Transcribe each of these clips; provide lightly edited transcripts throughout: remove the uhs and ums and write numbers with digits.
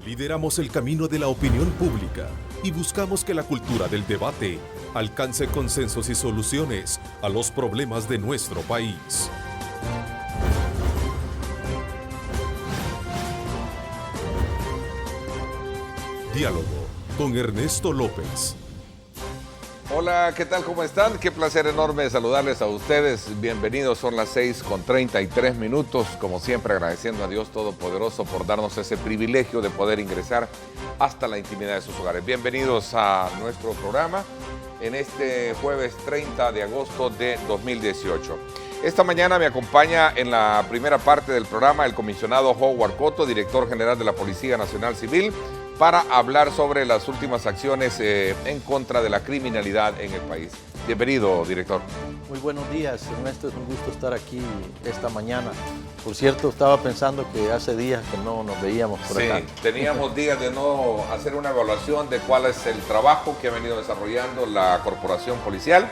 Lideramos el camino de la opinión pública y buscamos que la cultura del debate alcance consensos y soluciones a los problemas de nuestro país. Diálogo con Ernesto López. Hola, ¿qué tal? ¿Cómo están? Qué placer enorme saludarles a ustedes. Bienvenidos, son las 6:33. Como siempre, agradeciendo a Dios Todopoderoso por darnos ese privilegio de poder ingresar hasta la intimidad de sus hogares. Bienvenidos a nuestro programa en este jueves 30 de agosto de 2018. Esta mañana me acompaña en la primera parte del programa el comisionado Howard Cotto, director general de la Policía Nacional Civil, para hablar sobre las últimas acciones en contra de la criminalidad en el país. Bienvenido, director. Muy buenos días, Ernesto. Es un gusto estar aquí esta mañana. Por cierto, estaba pensando que hace días que no nos veíamos por acá. Sí, teníamos días de no hacer una evaluación de cuál es el trabajo que ha venido desarrollando la corporación policial.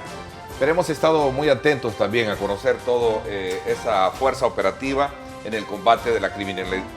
Pero hemos estado muy atentos también a conocer toda esa fuerza operativa en el combate de la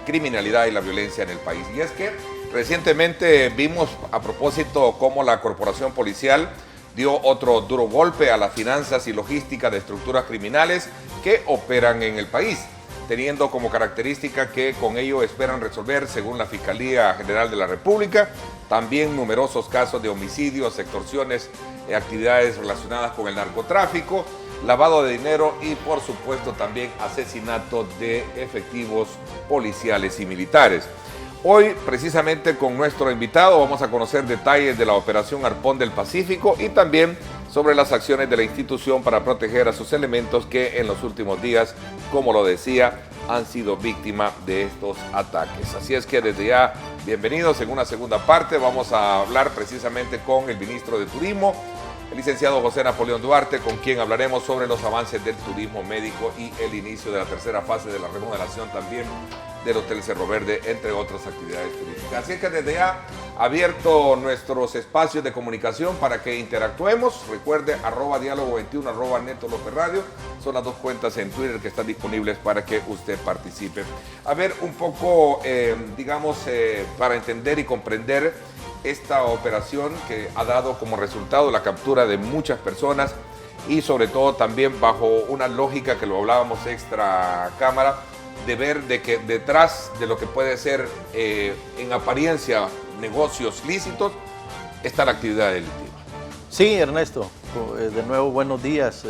criminalidad y la violencia en el país. Y es que recientemente vimos a propósito cómo la corporación policial dio otro duro golpe a las finanzas y logística de estructuras criminales que operan en el país, teniendo como característica que con ello esperan resolver, según la Fiscalía General de la República, también numerosos casos de homicidios, extorsiones, actividades relacionadas con el narcotráfico, lavado de dinero y, por supuesto, también asesinato de efectivos policiales y militares. Hoy, precisamente con nuestro invitado, vamos a conocer detalles de la Operación Arpón del Pacífico y también sobre las acciones de la institución para proteger a sus elementos que en los últimos días, como lo decía, han sido víctimas de estos ataques. Así es que desde ya, bienvenidos. En una segunda parte vamos a hablar precisamente con el ministro de Turismo, el licenciado José Napoleón Duarte, con quien hablaremos sobre los avances del turismo médico y el inicio de la tercera fase de la remodelación también del Hotel Cerro Verde, entre otras actividades turísticas. Así que desde ya, abierto nuestros espacios de comunicación para que interactuemos. Recuerde, @diálogo21, @Neto López Radio. Son las dos cuentas en Twitter que están disponibles para que usted participe. A ver, un poco, para entender y comprender esta operación que ha dado como resultado la captura de muchas personas y sobre todo también bajo una lógica que lo hablábamos extra cámara, de ver de que detrás de lo que puede ser en apariencia negocios lícitos está la actividad delictiva. Sí, Ernesto, de nuevo buenos días.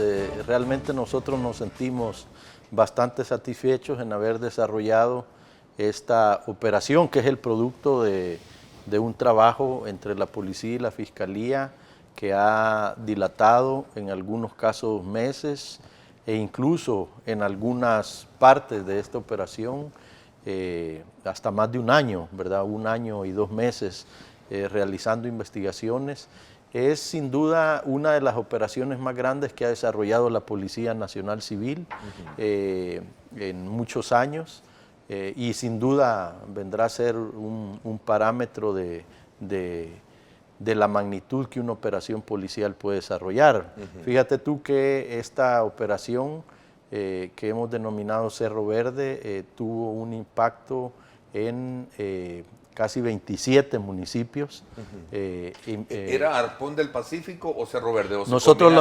Realmente nosotros nos sentimos bastante satisfechos en haber desarrollado esta operación, que es el producto de un trabajo entre la policía y la fiscalía que ha dilatado en algunos casos meses e incluso en algunas partes de esta operación hasta más de un año, ¿verdad? 1 año y 2 meses realizando investigaciones. Es sin duda una de las operaciones más grandes que ha desarrollado la Policía Nacional Civil en muchos años. Y sin duda vendrá a ser un parámetro de la magnitud que una operación policial puede desarrollar. Fíjate tú que esta operación que hemos denominado Cerro Verde tuvo un impacto en casi 27 municipios. ¿Era Arpón del Pacífico o Cerro Verde? ¿O nosotros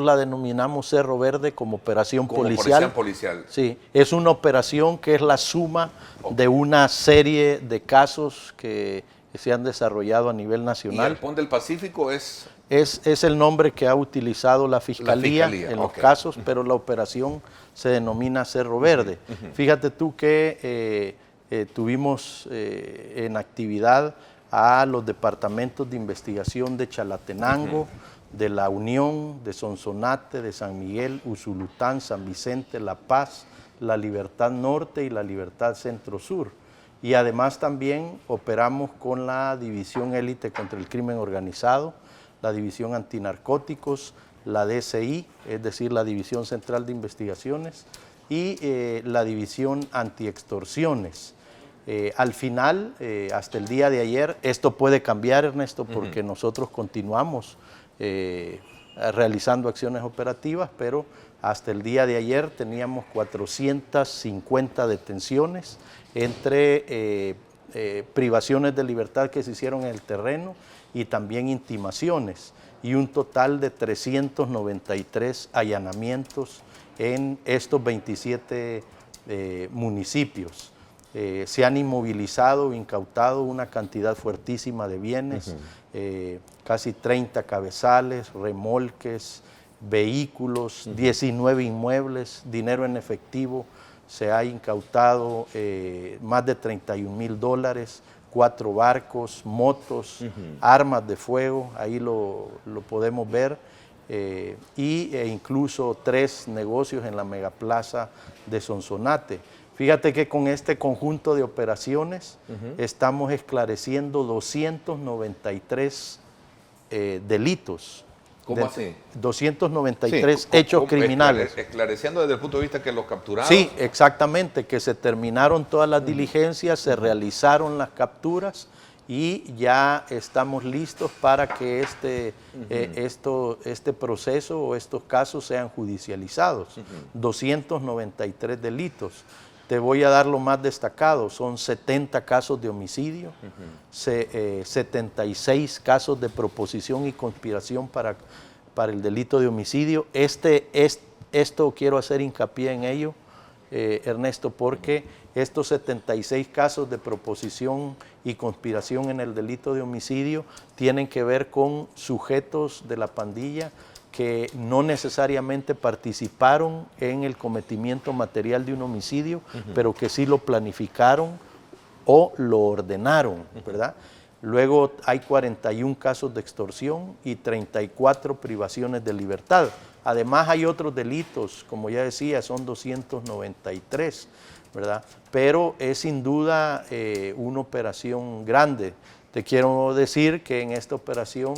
la denominamos Cerro Verde como operación policial. Sí, es una operación que es la suma de una serie de casos que se han desarrollado a nivel nacional. ¿Y Arpón del Pacífico es? Es el nombre que ha utilizado la fiscalía en los casos, pero la operación se denomina Cerro Verde. Fíjate tú que tuvimos en actividad a los departamentos de investigación de Chalatenango, de La Unión, de Sonsonate, de San Miguel, Usulután, San Vicente, La Paz, La Libertad Norte y La Libertad Centro-Sur. Y además también operamos con la División Élite contra el Crimen Organizado, la División Antinarcóticos, la DCI, es decir, la División Central de Investigaciones, y la División Antiextorsiones. Al final, hasta el día de ayer, esto puede cambiar, Ernesto, porque nosotros continuamos realizando acciones operativas, pero hasta el día de ayer teníamos 450 detenciones entre privaciones de libertad que se hicieron en el terreno y también intimaciones, y un total de 393 allanamientos en estos 27 municipios. Se han inmovilizado, incautado una cantidad fuertísima de bienes, casi 30 cabezales, remolques, vehículos, 19 inmuebles, dinero en efectivo. Se ha incautado más de $31,000, 4 barcos, motos, armas de fuego, ahí lo podemos ver, e incluso 3 negocios en la megaplaza de Sonsonate. Fíjate que con este conjunto de operaciones estamos esclareciendo 293 delitos. ¿Cómo así? 293 hechos criminales. Esclareciendo desde el punto de vista que los capturaron. Sí, exactamente, que se terminaron todas las diligencias, se realizaron las capturas y ya estamos listos para que este proceso o estos casos sean judicializados. 293 delitos. Te voy a dar lo más destacado, son 70 casos de homicidio, 76 casos de proposición y conspiración para el delito de homicidio. Esto quiero hacer hincapié en ello, Ernesto, porque estos 76 casos de proposición y conspiración en el delito de homicidio tienen que ver con sujetos de la pandilla que no necesariamente participaron en el cometimiento material de un homicidio, pero que sí lo planificaron o lo ordenaron, ¿verdad? Luego hay 41 casos de extorsión y 34 privaciones de libertad. Además hay otros delitos, como ya decía, son 293, ¿verdad? Pero es sin duda una operación grande. Te quiero decir que en esta operación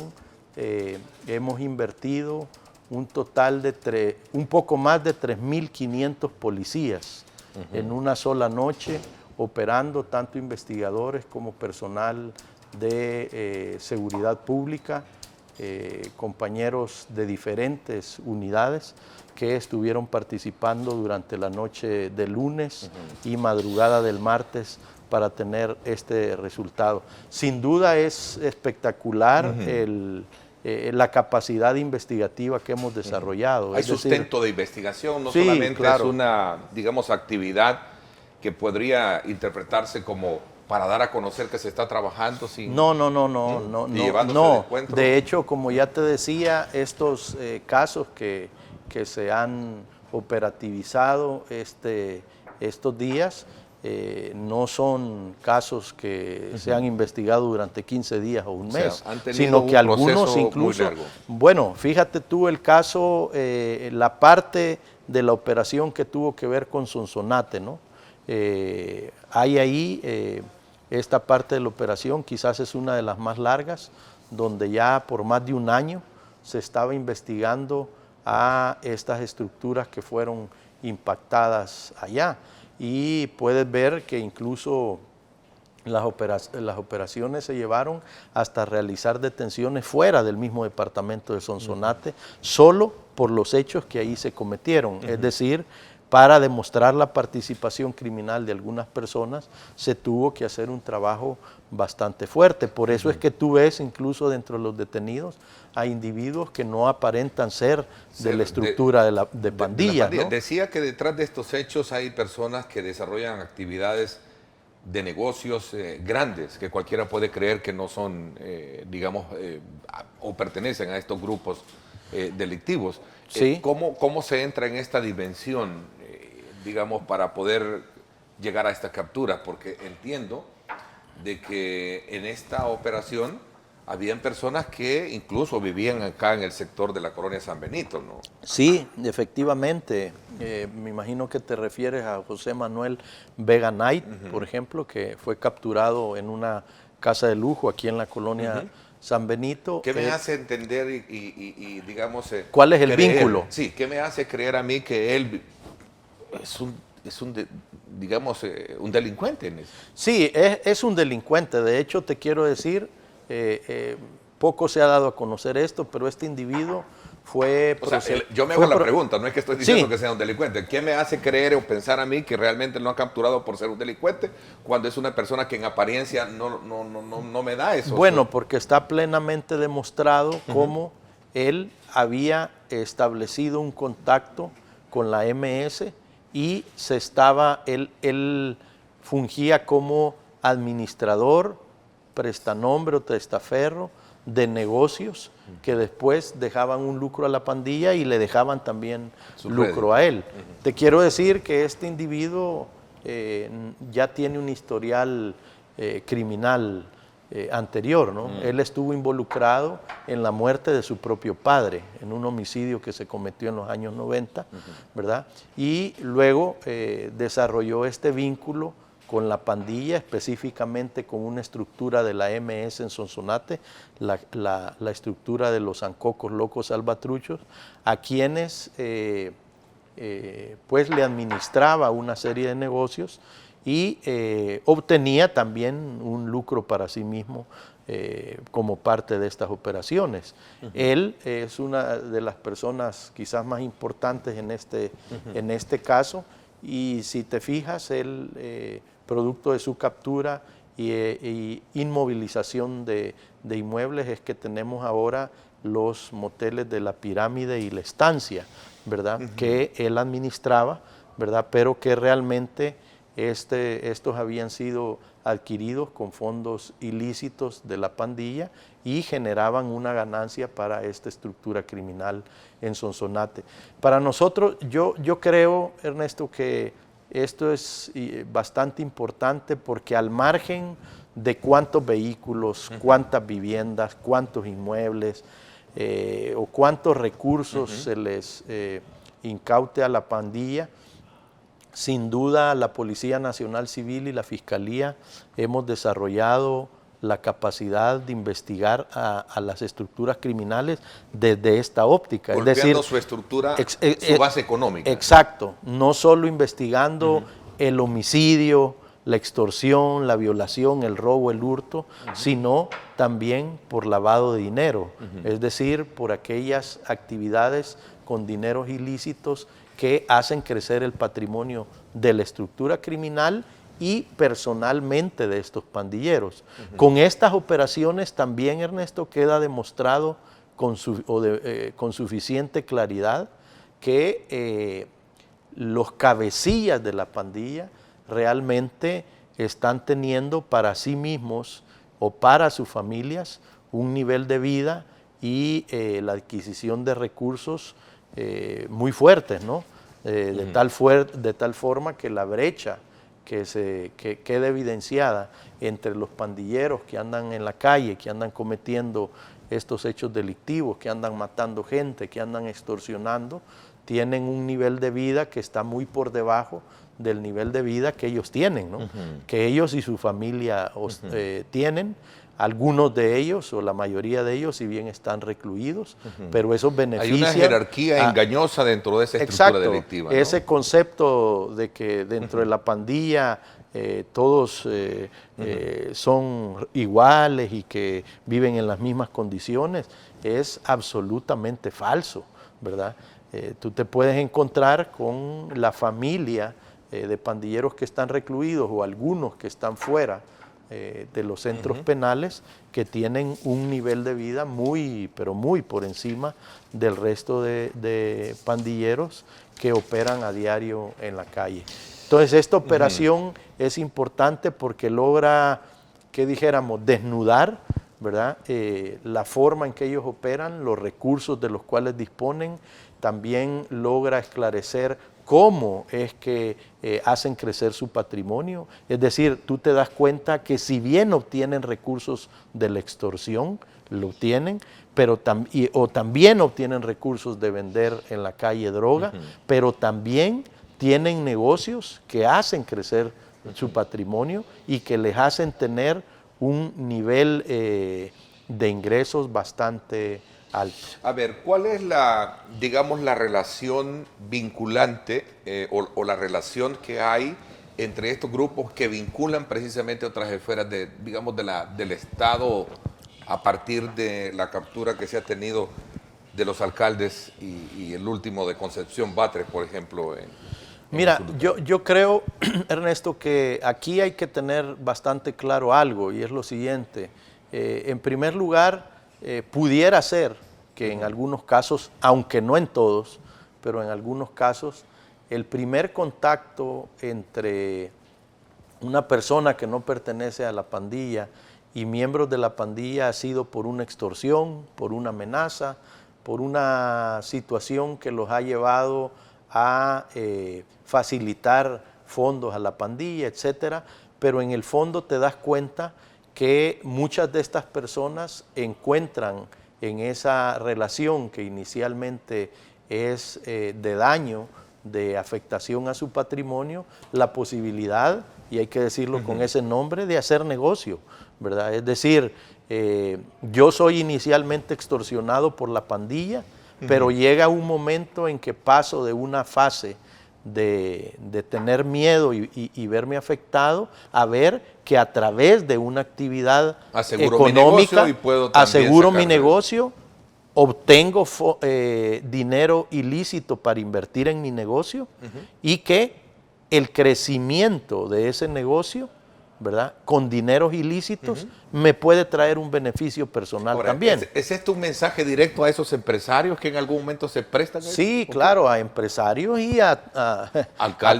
hemos invertido un total de un poco más de 3.500 policías en una sola noche, operando tanto investigadores como personal de seguridad pública, compañeros de diferentes unidades que estuvieron participando durante la noche del lunes y madrugada del martes para tener este resultado. Sin duda es espectacular la capacidad investigativa que hemos desarrollado. Hay sustento de investigación, no sí, solamente claro. es una, digamos, actividad que podría interpretarse como para dar a conocer que se está trabajando sin... No. De encuentro. De hecho, como ya te decía, estos casos que se han operativizado estos días, no son casos que se han investigado durante 15 días o un mes, sino que algunos incluso... Bueno, fíjate tú el caso, la parte de la operación que tuvo que ver con Sonsonate, ¿no? Hay ahí esta parte de la operación, quizás es una de las más largas, donde ya por más de un año se estaba investigando a estas estructuras que fueron impactadas allá. Y puedes ver que incluso las operaciones se llevaron hasta realizar detenciones fuera del mismo departamento de Sonsonate, solo por los hechos que ahí se cometieron. Es decir, para demostrar la participación criminal de algunas personas, se tuvo que hacer un trabajo bastante fuerte. Por eso es que tú ves incluso dentro de los detenidos a individuos que no aparentan ser de la estructura de pandillas, ¿no? Decía que detrás de estos hechos hay personas que desarrollan actividades de negocios grandes, que cualquiera puede creer que no son, digamos, o pertenecen a estos grupos delictivos. Sí. ¿Cómo se entra en esta dimensión, digamos, para poder llegar a esta captura? Porque entiendo de que en esta operación habían personas que incluso vivían acá en el sector de la colonia San Benito, ¿no? Sí, efectivamente. Me imagino que te refieres a José Manuel Vega Knight, por ejemplo, que fue capturado en una casa de lujo aquí en la colonia San Benito. ¿Qué me hace entender y digamos... ¿Cuál es el vínculo? Sí, ¿qué me hace creer a mí que él es un delincuente? Sí, es un delincuente. De hecho, te quiero decir, poco se ha dado a conocer esto, pero este individuo fue... O sea, yo me hago la pregunta, no es que estoy diciendo que sea un delincuente. ¿Qué me hace creer o pensar a mí que realmente lo han capturado por ser un delincuente cuando es una persona que en apariencia no me da eso? Bueno, porque está plenamente demostrado cómo él había establecido un contacto con la MS y él fungía como administrador, prestanombre o testaferro de negocios que después dejaban un lucro a la pandilla y le dejaban también lucro a él. Te quiero decir que este individuo ya tiene un historial criminal anterior, ¿no? Él estuvo involucrado en la muerte de su propio padre, en un homicidio que se cometió en los años 90, ¿verdad? Y luego desarrolló este vínculo con la pandilla, específicamente con una estructura de la MS en Sonsonate, la estructura de los Zancocos Locos Salvatruchos, a quienes pues le administraba una serie de negocios y obtenía también un lucro para sí mismo como parte de estas operaciones. Él es una de las personas quizás más importantes en este caso, y si te fijas, él, producto de su captura y inmovilización de inmuebles, es que tenemos ahora los moteles de La Pirámide y La Estancia, ¿verdad? Que él administraba, ¿verdad? Pero que realmente estos habían sido adquiridos con fondos ilícitos de la pandilla y generaban una ganancia para esta estructura criminal en Sonsonate. Para nosotros, yo creo, Ernesto, que esto es bastante importante porque al margen de cuántos vehículos, cuántas viviendas, cuántos inmuebles o cuántos recursos se les incaute a la pandilla, sin duda la Policía Nacional Civil y la Fiscalía hemos desarrollado la capacidad de investigar a las estructuras criminales desde esta óptica. Golpeando, es decir, su estructura, su base económica. Exacto, no solo investigando el homicidio, la extorsión, la violación, el robo, el hurto, sino también por lavado de dinero, es decir, por aquellas actividades con dineros ilícitos que hacen crecer el patrimonio de la estructura criminal y personalmente de estos pandilleros. Con estas operaciones también, Ernesto, queda demostrado con suficiente claridad que los cabecillas de la pandilla realmente están teniendo para sí mismos o para sus familias un nivel de vida y la adquisición de recursos muy fuertes, ¿no? De tal forma que la brecha que queda evidenciada entre los pandilleros que andan en la calle, que andan cometiendo estos hechos delictivos, que andan matando gente, que andan extorsionando, tienen un nivel de vida que está muy por debajo del nivel de vida que ellos tienen, ¿no? Que ellos y su familia tienen. Algunos de ellos, o la mayoría de ellos, si bien están recluidos, pero esos beneficios... Hay una jerarquía engañosa dentro de esa estructura delictiva, ¿no? Ese concepto de que dentro de la pandilla todos son iguales y que viven en las mismas condiciones, es absolutamente falso, ¿verdad? Tú te puedes encontrar con la familia de pandilleros que están recluidos o algunos que están fuera de los centros penales, que tienen un nivel de vida muy, pero muy por encima del resto de pandilleros que operan a diario en la calle. Entonces esta operación es importante porque logra, que dijéramos, desnudar, ¿verdad? La forma en que ellos operan, los recursos de los cuales disponen, también logra esclarecer cómo es que hacen crecer su patrimonio. Es decir, tú te das cuenta que si bien obtienen recursos de la extorsión, lo obtienen, pero también obtienen recursos de vender en la calle droga, pero también tienen negocios que hacen crecer su patrimonio y que les hacen tener un nivel de ingresos bastante alto. A ver, ¿cuál es la, digamos, la relación vinculante o la relación que hay entre estos grupos que vinculan precisamente otras esferas de, digamos, del Estado a partir de la captura que se ha tenido de los alcaldes y el último de Concepción Batres, por ejemplo? Mira, yo creo, Ernesto, que aquí hay que tener bastante claro algo, y es lo siguiente. En primer lugar, pudiera ser que en algunos casos, aunque no en todos, pero en algunos casos, el primer contacto entre una persona que no pertenece a la pandilla y miembros de la pandilla ha sido por una extorsión, por una amenaza, por una situación que los ha llevado a facilitar fondos a la pandilla, etcétera, pero en el fondo te das cuenta que muchas de estas personas encuentran en esa relación que inicialmente es de daño, de afectación a su patrimonio, la posibilidad, y hay que decirlo con ese nombre, de hacer negocio, ¿verdad? Es decir, yo soy inicialmente extorsionado por la pandilla, pero llega un momento en que paso de una fase de tener miedo y verme afectado a ver que a través de una actividad económica aseguro mi negocio, obtengo dinero ilícito para invertir en mi negocio y que el crecimiento de ese negocio, ¿verdad?, con dineros ilícitos, me puede traer un beneficio personal. Ahora, también. ¿Es esto un mensaje directo a esos empresarios que en algún momento se prestan? Sí, claro, a empresarios y a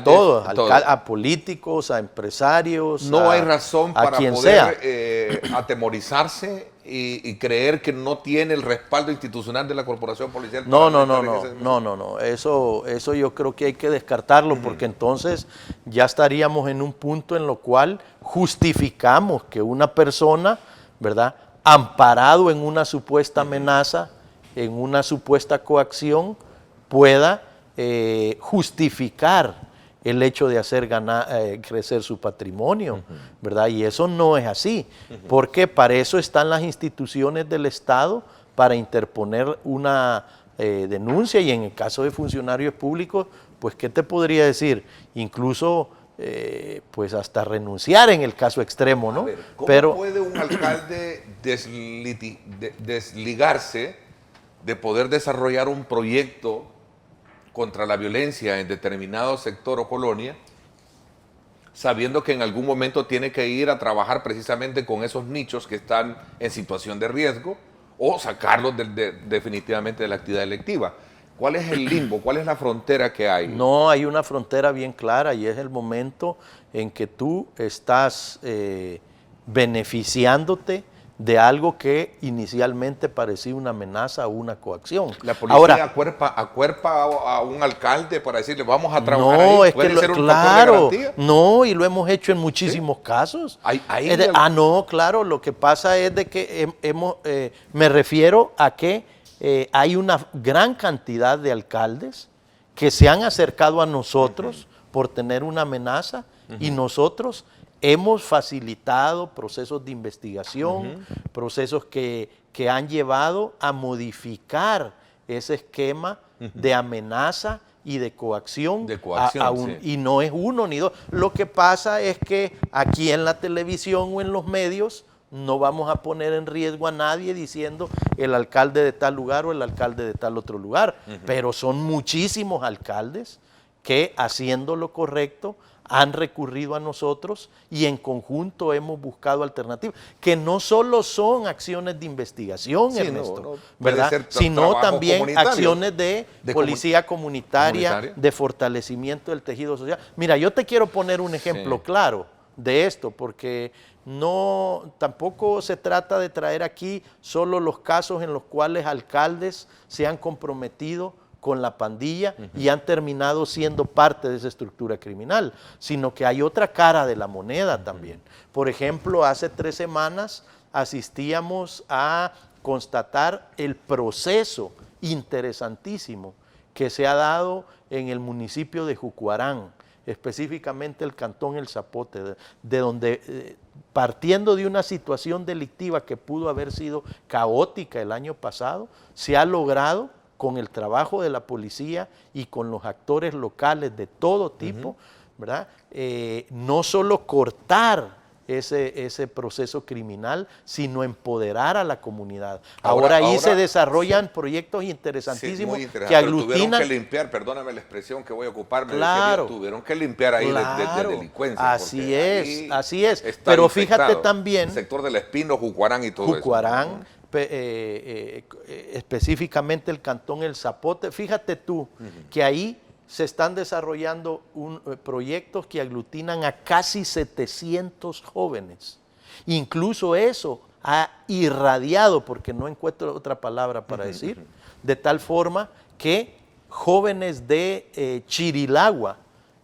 todos, a políticos, a empresarios. No hay razón para poder atemorizarse y creer que no tiene el respaldo institucional de la corporación policial. No. Eso yo creo que hay que descartarlo, porque entonces ya estaríamos en un punto en lo cual justificamos que una persona, ¿verdad?, amparado en una supuesta amenaza, en una supuesta coacción, pueda justificar el hecho de hacer crecer su patrimonio, ¿verdad? Y eso no es así, porque para eso están las instituciones del Estado, para interponer una denuncia, y en el caso de funcionarios públicos, pues, ¿qué te podría decir? Incluso, pues, hasta renunciar en el caso extremo, ¿no? ¿Cómo puede un alcalde desligarse de poder desarrollar un proyecto contra la violencia en determinado sector o colonia, sabiendo que en algún momento tiene que ir a trabajar precisamente con esos nichos que están en situación de riesgo, o sacarlos definitivamente de la actividad delictiva? ¿Cuál es el limbo? ¿Cuál es la frontera que hay? No, hay una frontera bien clara, y es el momento en que tú estás beneficiándote de algo que inicialmente parecía una amenaza o una coacción. La policía acuerpa a un alcalde para decirle vamos a trabajar ahí. ¿Puede ser un factor de garantía? No, y lo hemos hecho en muchísimos casos. No, claro, lo que pasa es de que me refiero a que hay una gran cantidad de alcaldes que se han acercado a nosotros por tener una amenaza, y nosotros hemos facilitado procesos de investigación, procesos que han llevado a modificar ese esquema de amenaza y de coacción. Y no es uno ni dos. Lo que pasa es que aquí en la televisión o en los medios no vamos a poner en riesgo a nadie diciendo el alcalde de tal lugar o el alcalde de tal otro lugar, pero son muchísimos alcaldes que, haciendo lo correcto, han recurrido a nosotros, y en conjunto hemos buscado alternativas, que no solo son acciones de investigación, Ernesto, ¿verdad?, sino también acciones de policía comunitaria, de fortalecimiento del tejido social. Mira, yo te quiero poner un ejemplo claro de esto, porque tampoco se trata de traer aquí solo los casos en los cuales alcaldes se han comprometido con la pandilla y han terminado siendo parte de esa estructura criminal, sino que hay otra cara de la moneda también. Por ejemplo, hace 3 semanas asistíamos a constatar el proceso interesantísimo que se ha dado en el municipio de Jucuarán, específicamente el cantón El Zapote, de donde, partiendo de una situación delictiva que pudo haber sido caótica el año pasado, se ha logrado, con el trabajo de la policía y con los actores locales de todo tipo, ¿verdad?, no solo cortar ese proceso criminal, sino empoderar a la comunidad. Ahora ahí se desarrollan proyectos interesantísimos sí, que aglutinan. Tuvieron que limpiar, perdóname la expresión que voy a ocupar, tuvieron que limpiar ahí de delincuencia. Así es. Pero fíjate también. El sector del Espino, Jucuarán y todo Jucuarán, específicamente el cantón El Zapote. Fíjate tú que ahí se están desarrollando proyectos que aglutinan a casi 700 jóvenes. Incluso eso ha irradiado, porque no encuentro otra palabra para decir, de tal forma que jóvenes de Chirilagua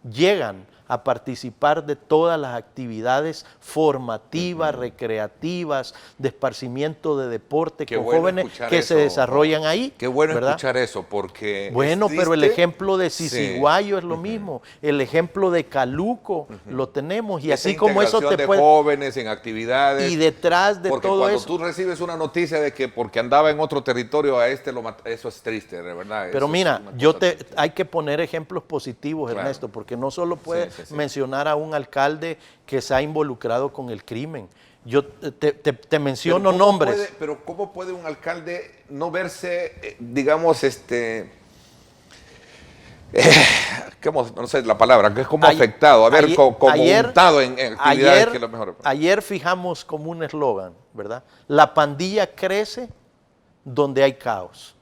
llegan a participar de todas las actividades formativas, recreativas, de esparcimiento de deporte con jóvenes que se desarrollan ahí. Qué bueno escuchar eso, porque bueno, pero el ejemplo de Sisiguayo es lo mismo, el ejemplo de Caluco lo tenemos, y así como eso te puede... jóvenes en actividades. Y detrás de todo eso... Porque cuando tú recibes una noticia de que porque andaba en otro territorio a este lo mataron, eso es triste, de verdad. Pero mira, hay que poner ejemplos positivos, Ernesto, porque no solo puede mencionar a un alcalde que se ha involucrado con el crimen. Yo te menciono nombres. Pero ¿cómo puede un alcalde no verse, digamos, no sé la palabra, que es como afectado, como untado en actividades que es lo mejor? Ayer fijamos como un eslogan, ¿verdad? La pandilla crece donde hay caos.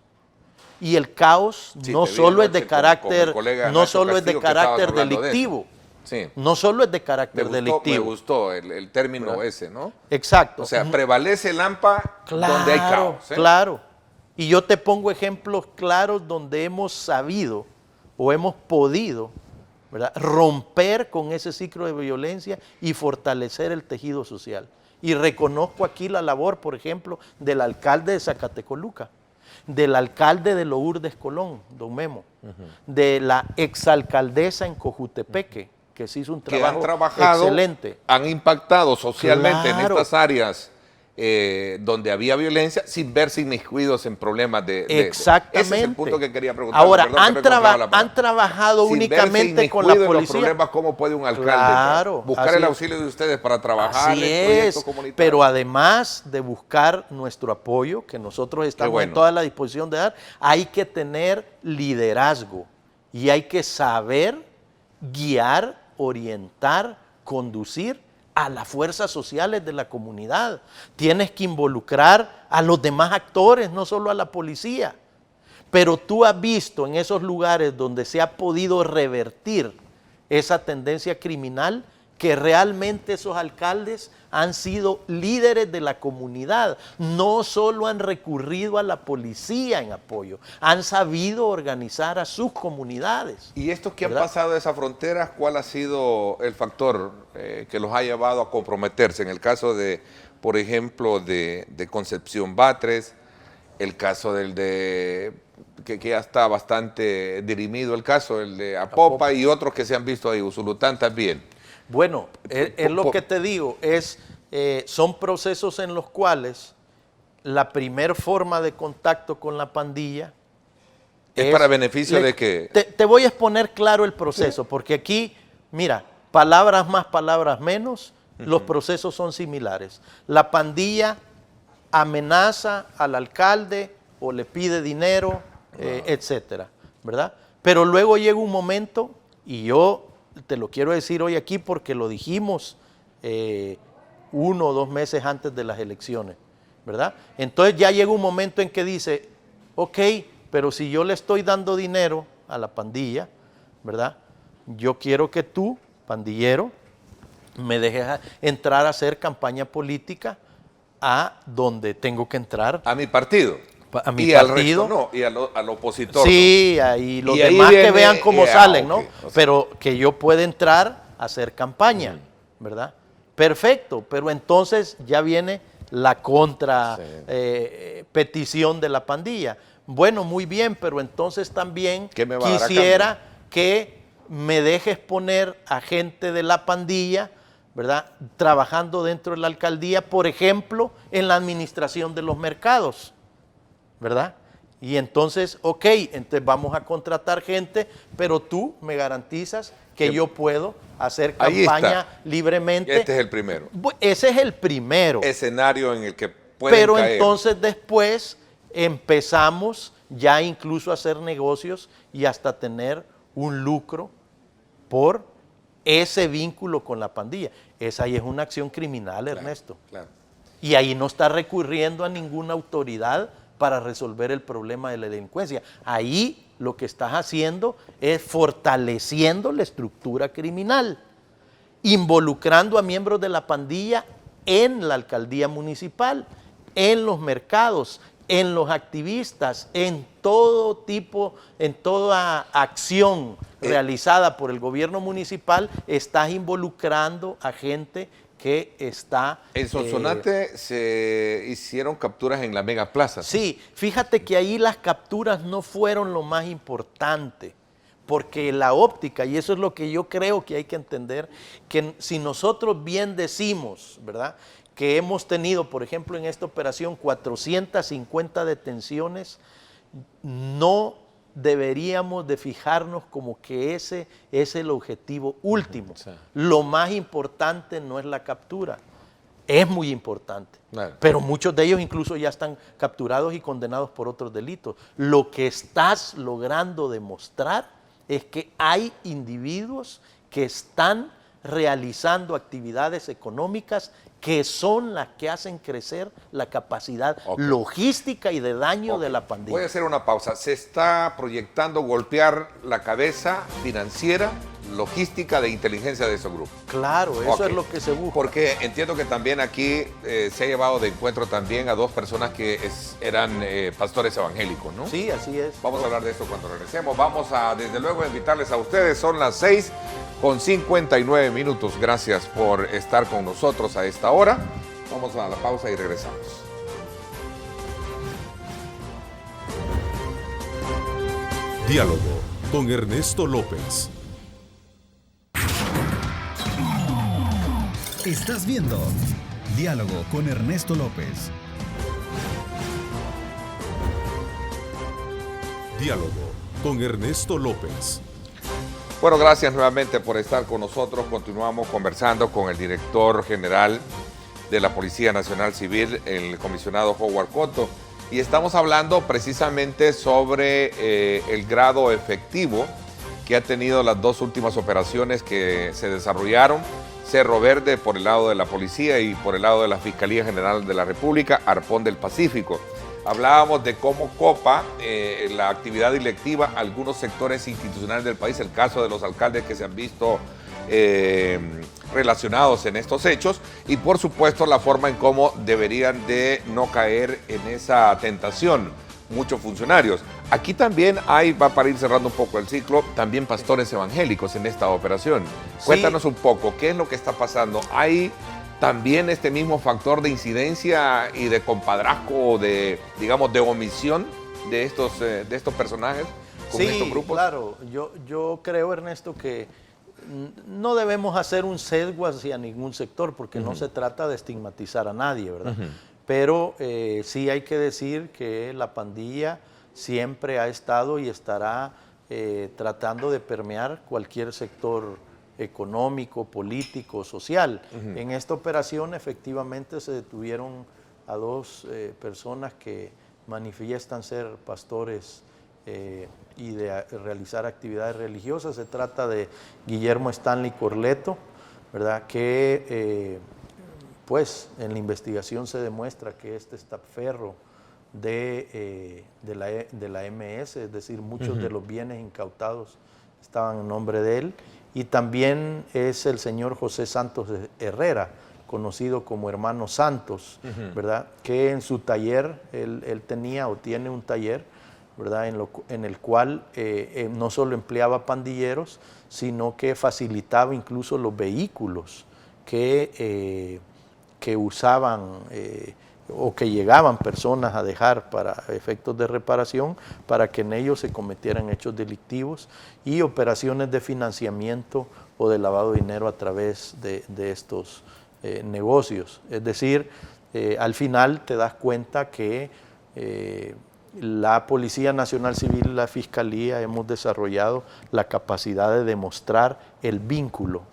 Y el caos no solo es de carácter delictivo. Sí. No solo es de carácter delictivo. Me gustó el término ese, ¿no? Exacto. O sea, prevalece el AMPA donde hay caos. Claro. Y yo te pongo ejemplos claros donde hemos sabido o hemos podido, ¿verdad?, romper con ese ciclo de violencia y fortalecer el tejido social. Y reconozco aquí la labor, por ejemplo, del alcalde de Zacatecoluca, del alcalde de Lourdes Colón, don Memo, de la exalcaldesa en Cojutepeque, que se hizo un trabajo excelente. Han impactado socialmente en estas áreas donde había violencia sin verse inmiscuidos en problemas Exactamente. Ese es el punto que quería preguntar. Ahora, han trabajado únicamente con la policía. Los problemas, ¿cómo puede un alcalde buscar el auxilio de ustedes para trabajar en proyectos comunitarios? Pero además de buscar nuestro apoyo, que nosotros estamos en toda la disposición de dar, hay que tener liderazgo y hay que saber guiar, orientar, conducir a las fuerzas sociales de la comunidad. Tienes que involucrar a los demás actores, no solo a la policía. Pero tú has visto en esos lugares donde se ha podido revertir esa tendencia criminal que realmente esos alcaldes han sido líderes de la comunidad, no solo han recurrido a la policía en apoyo, han sabido organizar a sus comunidades. ¿Y estos que han pasado de esas fronteras, cuál ha sido el factor que los ha llevado a comprometerse? En el caso de, por ejemplo, de Concepción Batres, el caso que ya está bastante dirimido el caso, el de Apopa y otros que se han visto ahí, Usulután también. Bueno, es lo que te digo, son procesos en los cuales la primer forma de contacto con la pandilla es para beneficio de que... Te voy a exponer claro el proceso, porque aquí, mira, palabras más, palabras menos, los procesos son similares. La pandilla amenaza al alcalde o le pide dinero, etcétera, ¿verdad? Pero luego llega un momento, y yo te lo quiero decir hoy aquí porque lo dijimos 1 o 2 meses antes de las elecciones, ¿verdad? Entonces ya llega un momento en que dice, ok, pero si yo le estoy dando dinero a la pandilla, ¿verdad? Yo quiero que tú, pandillero, me dejes entrar a hacer campaña política a donde tengo que entrar. A mi partido. A mi partido. Al resto no, y al opositor. Sí, y los demás que vean cómo salen, ¿no? Pero que yo pueda entrar a hacer campaña, ¿verdad? Perfecto, pero entonces ya viene la contra petición de la pandilla. Bueno, muy bien, pero entonces también quisiera que me dejes poner a gente de la pandilla, ¿verdad?, trabajando dentro de la alcaldía, por ejemplo, en la administración de los mercados, ¿verdad? Y entonces, ok, entonces vamos a contratar gente, pero tú me garantizas que yo puedo hacer Ahí campaña está. libremente. Este es el primero. Ese es el primero. Escenario en el que pueden Pero caer. entonces después empezamos ya incluso a hacer negocios y hasta tener un lucro por ese vínculo con la pandilla. Esa ahí es una acción criminal, Ernesto. Claro. Y ahí no está recurriendo a ninguna autoridad para resolver el problema de la delincuencia. Ahí lo que estás haciendo es fortaleciendo la estructura criminal, involucrando a miembros de la pandilla en la alcaldía municipal, en los mercados, en los activistas, en todo tipo, en toda acción realizada por el gobierno municipal, estás involucrando a gente que está... En Sonsonate se hicieron capturas en la mega plaza. Sí, fíjate que ahí las capturas no fueron lo más importante, porque la óptica, y eso es lo que yo creo que hay que entender, que si nosotros bien decimos, ¿verdad?, que hemos tenido, por ejemplo, en esta operación 450 detenciones, no deberíamos de fijarnos como que ese es el objetivo último. Sí. Lo más importante no es la captura, es muy importante, Claro. pero muchos de ellos incluso ya están capturados y condenados por otros delitos. Lo que estás logrando demostrar es que hay individuos que están realizando actividades económicas que son las que hacen crecer la capacidad logística y de daño de la pandilla. Voy a hacer una pausa. Se está proyectando golpear la cabeza financiera, logística de inteligencia de esos grupos. Claro, eso es lo que se busca. Porque entiendo que también aquí se ha llevado de encuentro también a dos personas que eran pastores evangélicos, ¿no? Sí, así es. Vamos a hablar de esto cuando regresemos. Vamos a, desde luego, invitarles a ustedes. Son las 6:59. Gracias por estar con nosotros a esta hora. Vamos a la pausa y regresamos. Diálogo con Ernesto López. Estás viendo Diálogo con Ernesto López. Diálogo con Ernesto López. Bueno, gracias nuevamente por estar con nosotros. Continuamos conversando con el director general de la Policía Nacional Civil, el comisionado Howard Cotto, y estamos hablando precisamente sobre el grado efectivo que ha tenido las dos últimas operaciones que se desarrollaron. Cerro Verde por el lado de la policía y por el lado de la Fiscalía General de la República, Arpón del Pacífico. Hablábamos de cómo copa la actividad delictiva algunos sectores institucionales del país, el caso de los alcaldes que se han visto relacionados en estos hechos y por supuesto la forma en cómo deberían de no caer en esa tentación muchos funcionarios. Aquí también hay, va para ir cerrando un poco el ciclo, también pastores evangélicos en esta operación. Sí. Cuéntanos un poco, ¿qué es lo que está pasando? ¿Hay también este mismo factor de incidencia y de compadrazgo, de, digamos, de omisión de estos personajes con estos grupos? Claro. Yo creo, Ernesto, que no debemos hacer un sesgo hacia ningún sector porque no se trata de estigmatizar a nadie, ¿verdad? Pero sí hay que decir que la pandilla siempre ha estado y estará tratando de permear cualquier sector económico, político, social. En esta operación efectivamente se detuvieron a dos personas que manifiestan ser pastores y de realizar actividades religiosas. Se trata de Guillermo Stanley Corleto, ¿verdad?, que pues en la investigación se demuestra que este testaferro de la MS, es decir, muchos de los bienes incautados estaban en nombre de él, y también es el señor José Santos Herrera, conocido como Hermano Santos, ¿verdad?, que en su taller, él tenía o tiene un taller, ¿verdad?, en el cual no solo empleaba pandilleros, sino que facilitaba incluso los vehículos que usaban o que llegaban personas a dejar para efectos de reparación, para que en ellos se cometieran hechos delictivos y operaciones de financiamiento o de lavado de dinero a través de estos negocios. Es decir, al final te das cuenta que la Policía Nacional Civil y la Fiscalía hemos desarrollado la capacidad de demostrar el vínculo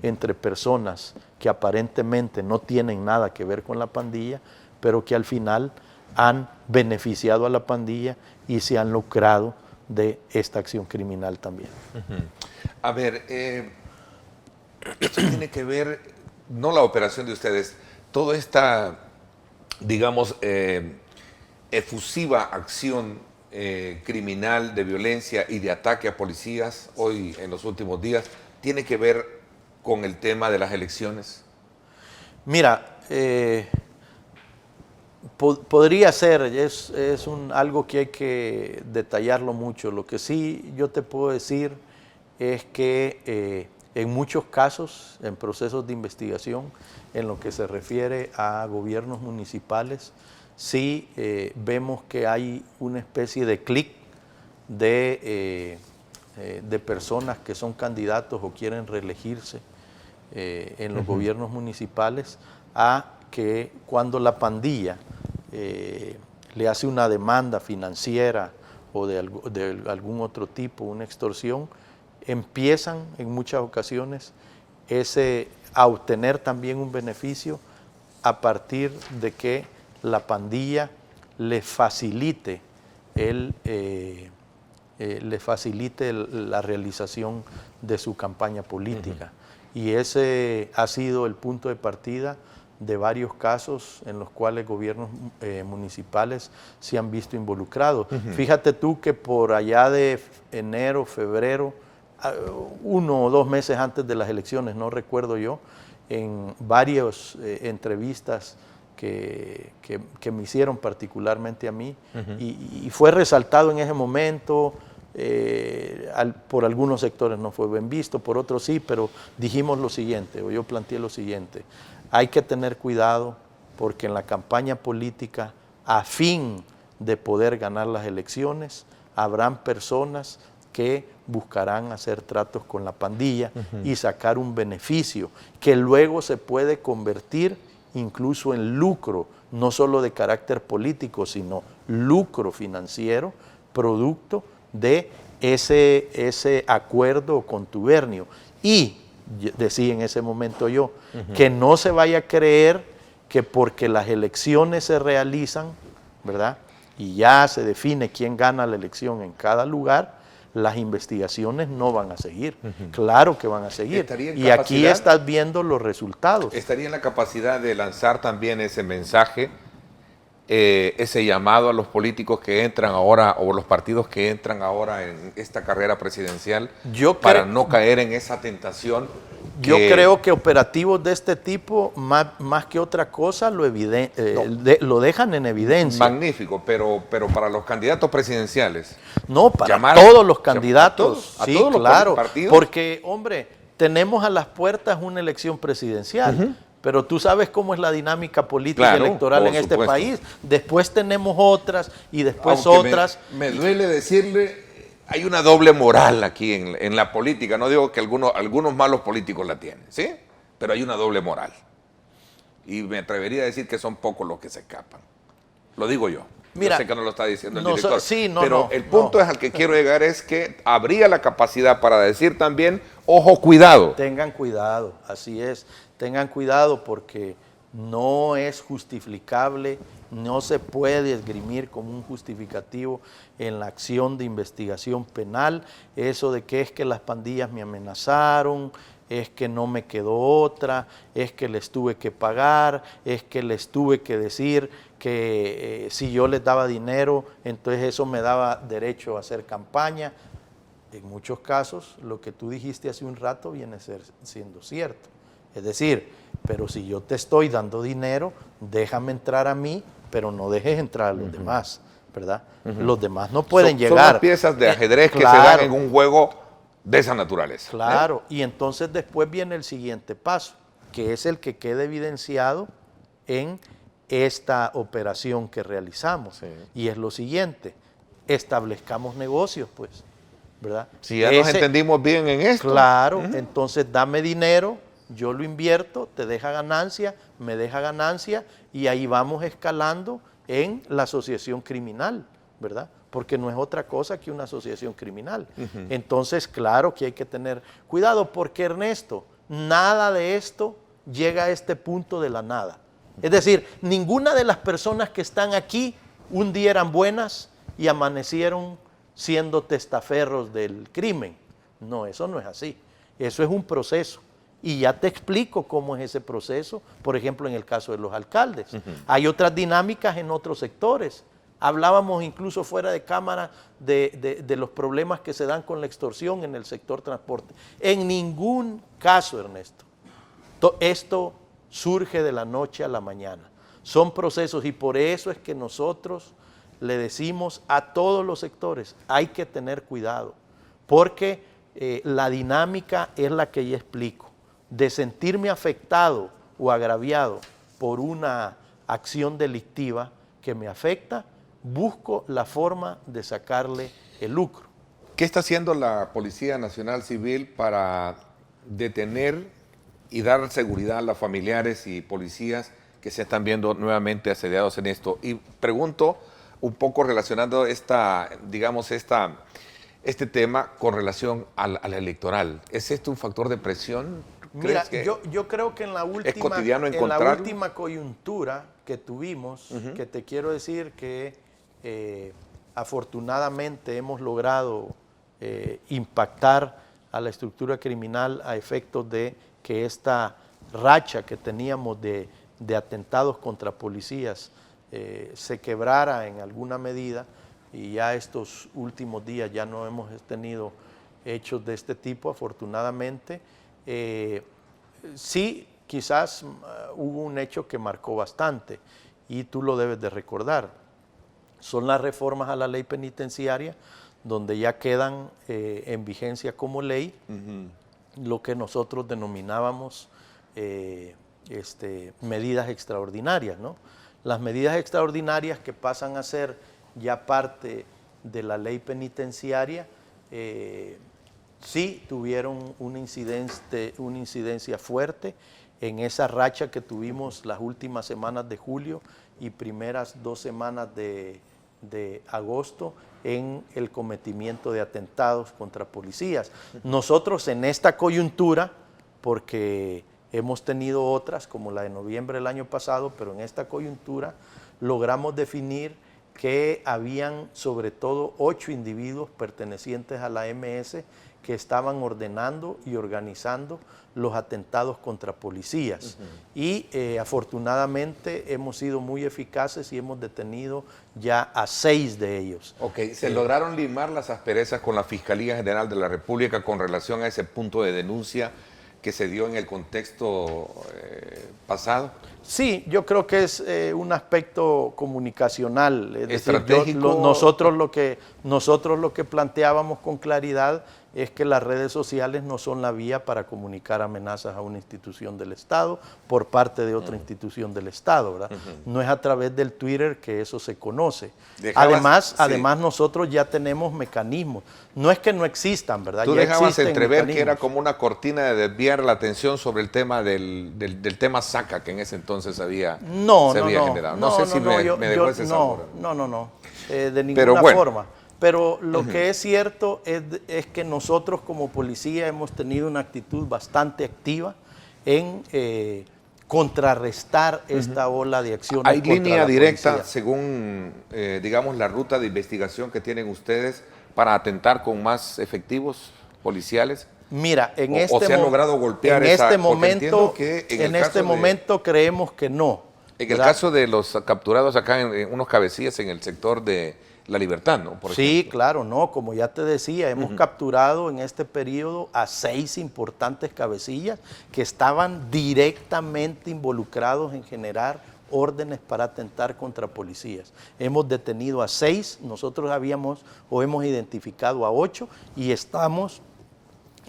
entre personas que aparentemente no tienen nada que ver con la pandilla, pero que al final han beneficiado a la pandilla y se han lucrado de esta acción criminal también. A ver, esto tiene que ver, no la operación de ustedes, toda esta, digamos, efusiva acción criminal de violencia y de ataque a policías hoy en los últimos días, ¿tiene que ver con el tema de las elecciones? Mira, podría ser, es algo que hay que detallarlo mucho. Lo que sí yo te puedo decir es que en muchos casos, en procesos de investigación, en lo que se refiere a gobiernos municipales, sí vemos que hay una especie de clic de personas que son candidatos o quieren reelegirse en los gobiernos municipales, a que cuando la pandilla le hace una demanda financiera o de algún otro tipo, una extorsión, empiezan en muchas ocasiones a obtener también un beneficio a partir de que la pandilla le facilite la realización de su campaña política. Y ese ha sido el punto de partida de varios casos en los cuales gobiernos municipales se han visto involucrados. Fíjate tú que por allá de enero, febrero, 1 o 2 meses antes de las elecciones, no recuerdo yo, en varias entrevistas que me hicieron particularmente a mí, y fue resaltado en ese momento, por algunos sectores no fue bien visto, por otros sí, pero dijimos lo siguiente, o yo planteé lo siguiente: hay que tener cuidado porque en la campaña política, a fin de poder ganar las elecciones, habrán personas que buscarán hacer tratos con la pandilla y sacar un beneficio que luego se puede convertir incluso en lucro, no solo de carácter político, sino lucro financiero, producto de ese acuerdo o contubernio. Y decía en ese momento yo, que no se vaya a creer que porque las elecciones se realizan, ¿verdad?, y ya se define quién gana la elección en cada lugar, las investigaciones no van a seguir. Claro que van a seguir. Y aquí estás viendo los resultados. ¿Estaría en la capacidad de lanzar también ese mensaje, ese llamado a los políticos que entran ahora, o los partidos que entran ahora en esta carrera presidencial, para no caer en esa tentación? Yo creo que operativos de este tipo, más que otra cosa, lo dejan en evidencia. Magnífico, pero para los candidatos presidenciales. No, para todos los candidatos. Sí, todos claro. Los partidos. Porque, hombre, tenemos a las puertas una elección presidencial. Pero tú sabes cómo es la dinámica política electoral en este país. Después tenemos otras y después otras. Me duele decirle, hay una doble moral aquí en la política. No digo que algunos malos políticos la tienen, ¿sí? Pero hay una doble moral. Y me atrevería a decir que son pocos los que se escapan. Lo digo yo. Mira, yo sé que no lo está diciendo el director. Pero el punto es al que quiero llegar, es que habría la capacidad para decir también, ojo, cuidado. Tengan cuidado, así es. Tengan cuidado porque no es justificable, no se puede esgrimir como un justificativo en la acción de investigación penal eso de que es que las pandillas me amenazaron, es que no me quedó otra, es que les tuve que pagar, es que les tuve que decir que si yo les daba dinero, entonces eso me daba derecho a hacer campaña. En muchos casos, lo que tú dijiste hace un rato viene siendo cierto. Es decir, pero si yo te estoy dando dinero, déjame entrar a mí, pero no dejes entrar a los demás, ¿verdad? Los demás no pueden llegar. Son las piezas de ajedrez que se dan en un juego de esa naturaleza. Claro, y entonces después viene el siguiente paso, que es el que queda evidenciado en esta operación que realizamos. Y es lo siguiente: establezcamos negocios, pues, ¿verdad? Si ya nos entendimos bien en esto. Claro, entonces dame dinero, yo lo invierto, te deja ganancia, me deja ganancia, y ahí vamos escalando en la asociación criminal, ¿verdad? Porque no es otra cosa que una asociación criminal. Entonces, claro que hay que tener cuidado, porque Ernesto, nada de esto llega a este punto de la nada. Es decir, ninguna de las personas que están aquí un día eran buenas y amanecieron siendo testaferros del crimen. No, eso no es así. Eso es un proceso. Y ya te explico cómo es ese proceso, por ejemplo, en el caso de los alcaldes. Hay otras dinámicas en otros sectores. Hablábamos incluso fuera de cámara de los problemas que se dan con la extorsión en el sector transporte. En ningún caso, Ernesto, esto surge de la noche a la mañana. Son procesos, y por eso es que nosotros le decimos a todos los sectores, hay que tener cuidado, porque la dinámica es la que ya explico. De sentirme afectado o agraviado por una acción delictiva que me afecta, busco la forma de sacarle el lucro. ¿Qué está haciendo la Policía Nacional Civil para detener y dar seguridad a los familiares y policías que se están viendo nuevamente asediados en esto? Y pregunto, un poco relacionando este tema con relación al electoral. ¿Es esto un factor de presión? Mira, yo creo que en la última coyuntura que tuvimos, que te quiero decir que afortunadamente hemos logrado impactar a la estructura criminal a efectos de que esta racha que teníamos de atentados contra policías se quebrara en alguna medida, y ya estos últimos días ya no hemos tenido hechos de este tipo, afortunadamente. Sí, quizás hubo un hecho que marcó bastante, y tú lo debes de recordar. Son las reformas a la ley penitenciaria, donde ya quedan en vigencia como ley lo que nosotros denominábamos medidas extraordinarias, ¿no? Las medidas extraordinarias que pasan a ser ya parte de la ley penitenciaria, sí tuvieron una incidencia fuerte en esa racha que tuvimos las últimas semanas de julio y primeras 2 semanas de agosto en el cometimiento de atentados contra policías. Nosotros en esta coyuntura, porque hemos tenido otras como la de noviembre del año pasado, pero en esta coyuntura logramos definir que habían sobre todo 8 individuos pertenecientes a la MS que estaban ordenando y organizando los atentados contra policías. Y afortunadamente hemos sido muy eficaces y hemos detenido ya a 6 de ellos. Ok, ¿se lograron limar las asperezas con la Fiscalía General de la República con relación a ese punto de denuncia que se dio en el contexto pasado? Sí, yo creo que es un aspecto comunicacional, es estratégico. Decir, nosotros lo que planteábamos con claridad es que las redes sociales no son la vía para comunicar amenazas a una institución del Estado por parte de otra institución del Estado, ¿verdad? No es a través del Twitter que eso se conoce. Además nosotros ya tenemos mecanismos. No es que no existan, ¿verdad? Tú ya dejabas entrever que era como una cortina de desviar la atención sobre el tema del tema Saca, que en ese entonces se había generado. No sé si me dejó ese sabor. No, de ninguna forma. Pero lo que es cierto es que nosotros como policía hemos tenido una actitud bastante activa en contrarrestar esta ola de acciones. ¿Hay línea directa según, digamos, la ruta de investigación que tienen ustedes para atentar con más efectivos policiales? Mira, se ha logrado golpear en este momento creemos que no. En el caso de los capturados acá en unos cabecillas en el sector de La Libertad, ¿no? Sí, claro, no, como ya te decía, hemos capturado en este periodo a 6 importantes cabecillas que estaban directamente involucrados en generar órdenes para atentar contra policías. Hemos detenido a 6, nosotros hemos identificado a 8 y estamos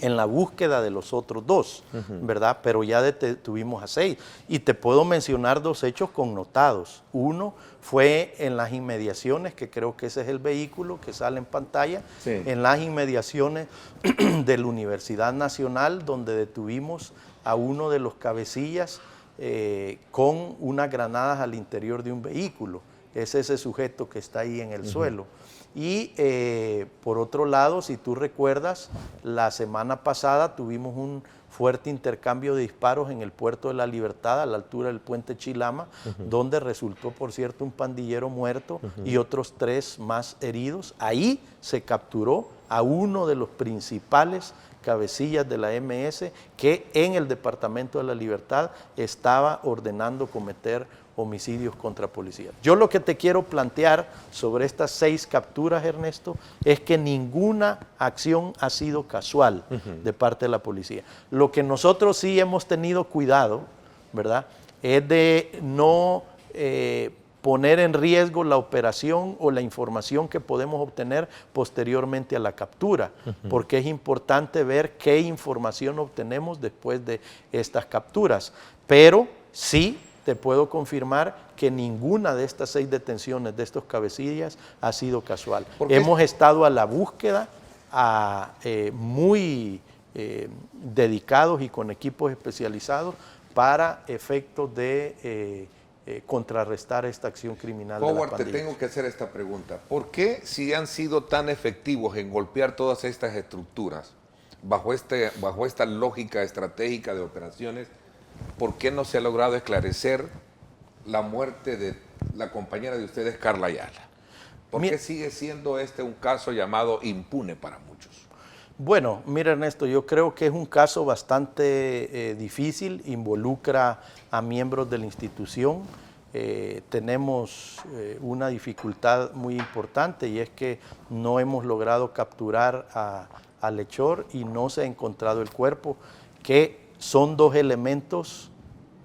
en la búsqueda de los otros 2, ¿verdad? Pero ya detuvimos a 6. Y te puedo mencionar 2 hechos connotados. Uno fue en las inmediaciones, que creo que ese es el vehículo que sale en pantalla, en las inmediaciones de la Universidad Nacional, donde detuvimos a uno de los cabecillas con unas granadas al interior de un vehículo. es ese sujeto que está ahí en el suelo. Y por otro lado, si tú recuerdas, la semana pasada tuvimos un fuerte intercambio de disparos en el Puerto de la Libertad, a la altura del puente Chilama, donde resultó, por cierto, un pandillero muerto y otros 3 más heridos. Ahí se capturó a uno de los principales cabecillas de la MS que en el Departamento de la Libertad estaba ordenando cometer homicidios contra policías. Yo lo que te quiero plantear sobre estas 6 capturas, Ernesto, es que ninguna acción ha sido casual de parte de la policía. Lo que nosotros sí hemos tenido cuidado, ¿verdad?, es de no poner en riesgo la operación o la información que podemos obtener posteriormente a la captura, porque es importante ver qué información obtenemos después de estas capturas. Pero sí te puedo confirmar que ninguna de estas 6 detenciones de estos cabecillas ha sido casual. Hemos estado a la búsqueda, muy dedicados y con equipos especializados para efectos de contrarrestar esta acción criminal. Howard, te tengo que hacer esta pregunta. ¿Por qué, si han sido tan efectivos en golpear todas estas estructuras, bajo esta lógica estratégica de operaciones, por qué no se ha logrado esclarecer la muerte de la compañera de ustedes, Karla Ayala? ¿Por qué sigue siendo un caso llamado impune para muchos? Bueno, mira, Ernesto, yo creo que es un caso bastante difícil, involucra a miembros de la institución. Tenemos una dificultad muy importante y es que no hemos logrado capturar al hechor y no se ha encontrado el cuerpo, que son 2 elementos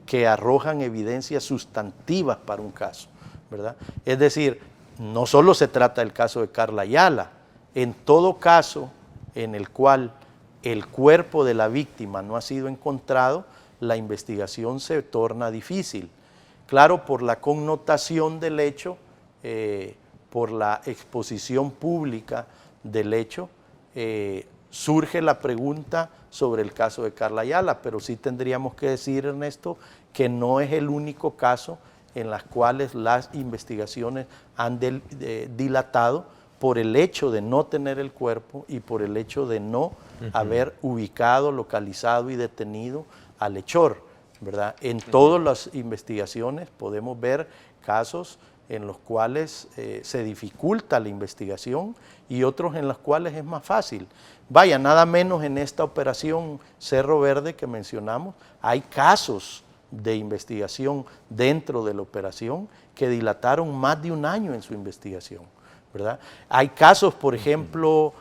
que arrojan evidencias sustantivas para un caso, ¿verdad? Es decir, no solo se trata del caso de Karla Ayala, en todo caso en el cual el cuerpo de la víctima no ha sido encontrado, la investigación se torna difícil. Claro, por la connotación del hecho, por la exposición pública del hecho, surge la pregunta sobre el caso de Karla Ayala, pero sí tendríamos que decir, Ernesto, que no es el único caso en las cuales las investigaciones han dilatado por el hecho de no tener el cuerpo y por el hecho de no haber ubicado, localizado y detenido al hechor, ¿verdad? En todas las investigaciones podemos ver casos en los cuales se dificulta la investigación y otros en los cuales es más fácil. Vaya, nada menos en esta operación Cerro Verde que mencionamos, hay casos de investigación dentro de la operación que dilataron más de 1 año en su investigación, ¿verdad? Hay casos, por ejemplo,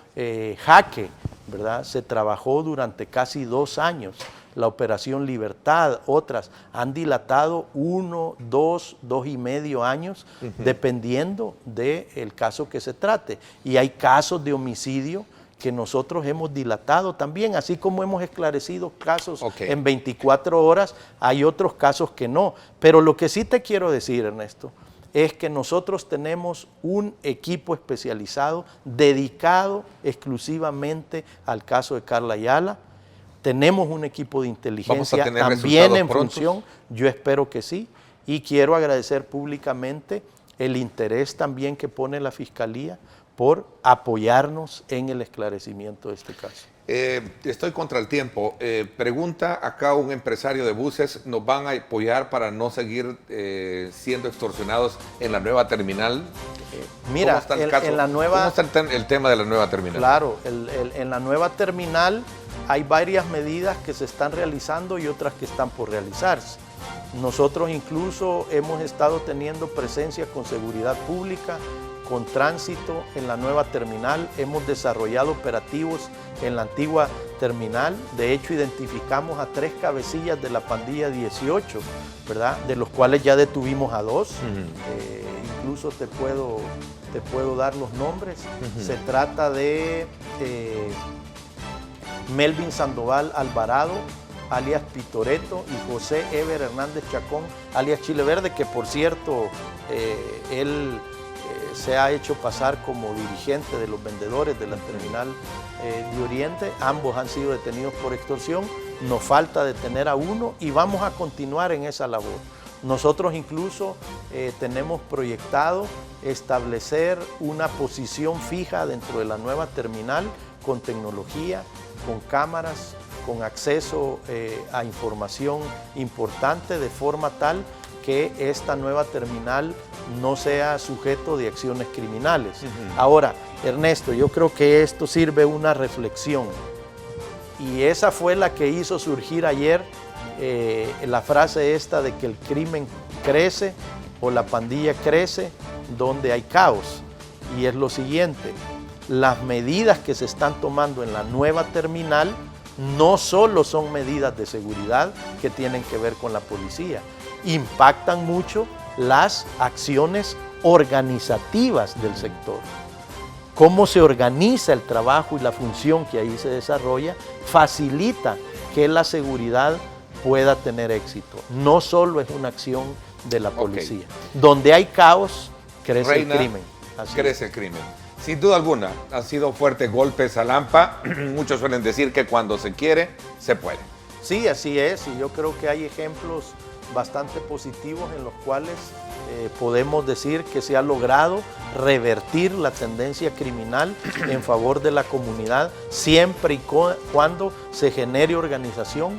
Jaque, ¿verdad? Se trabajó durante casi 2 años. La operación Libertad, otras han dilatado 1, 2, 2,5 años, dependiendo del caso que se trate. Y hay casos de homicidio que nosotros hemos dilatado también, así como hemos esclarecido casos en 24 horas, hay otros casos que no. Pero lo que sí te quiero decir, Ernesto, es que nosotros tenemos un equipo especializado dedicado exclusivamente al caso de Karla Ayala. Tenemos un equipo de inteligencia también en función, yo espero que sí, y quiero agradecer públicamente el interés también que pone la Fiscalía por apoyarnos en el esclarecimiento de este caso. Estoy contra el tiempo. Pregunta acá un empresario de buses, ¿nos van a apoyar para no seguir siendo extorsionados en la nueva terminal? Mira, ¿Cómo está el tema de la nueva terminal? Claro, en la nueva terminal hay varias medidas que se están realizando y otras que están por realizarse. Nosotros incluso hemos estado teniendo presencia con seguridad pública, con tránsito en la nueva terminal. Hemos desarrollado operativos en la antigua terminal. De hecho, identificamos a 3 cabecillas de la pandilla 18, ¿verdad? De los cuales ya detuvimos a 2. Incluso te puedo dar los nombres. Se trata de Melvin Sandoval Alvarado, alias Pitoreto, y José Eber Hernández Chacón, alias Chile Verde, que por cierto, él se ha hecho pasar como dirigente de los vendedores de la terminal de Oriente. Ambos han sido detenidos por extorsión. Nos falta detener a uno y vamos a continuar en esa labor. Nosotros incluso tenemos proyectado establecer una posición fija dentro de la nueva terminal con tecnología, con cámaras, con acceso a información importante, de forma tal que esta nueva terminal no sea sujeto de acciones criminales. Ahora, Ernesto, yo creo que esto sirve una reflexión, y esa fue la que hizo surgir ayer la frase esta de que el crimen crece o la pandilla crece donde hay caos. Y es lo siguiente: las medidas que se están tomando en la nueva terminal no solo son medidas de seguridad que tienen que ver con la policía, impactan mucho las acciones organizativas del sector. Cómo se organiza el trabajo y la función que ahí se desarrolla facilita que la seguridad pueda tener éxito. No solo es una acción de la policía. Donde hay caos, crece Reina, el crimen. Crece el crimen. Sin duda alguna, han sido fuertes golpes al AMPA. Muchos suelen decir que cuando se quiere, se puede. Sí, así es, y yo creo que hay ejemplos bastante positivos en los cuales podemos decir que se ha logrado revertir la tendencia criminal en favor de la comunidad, siempre y cuando se genere organización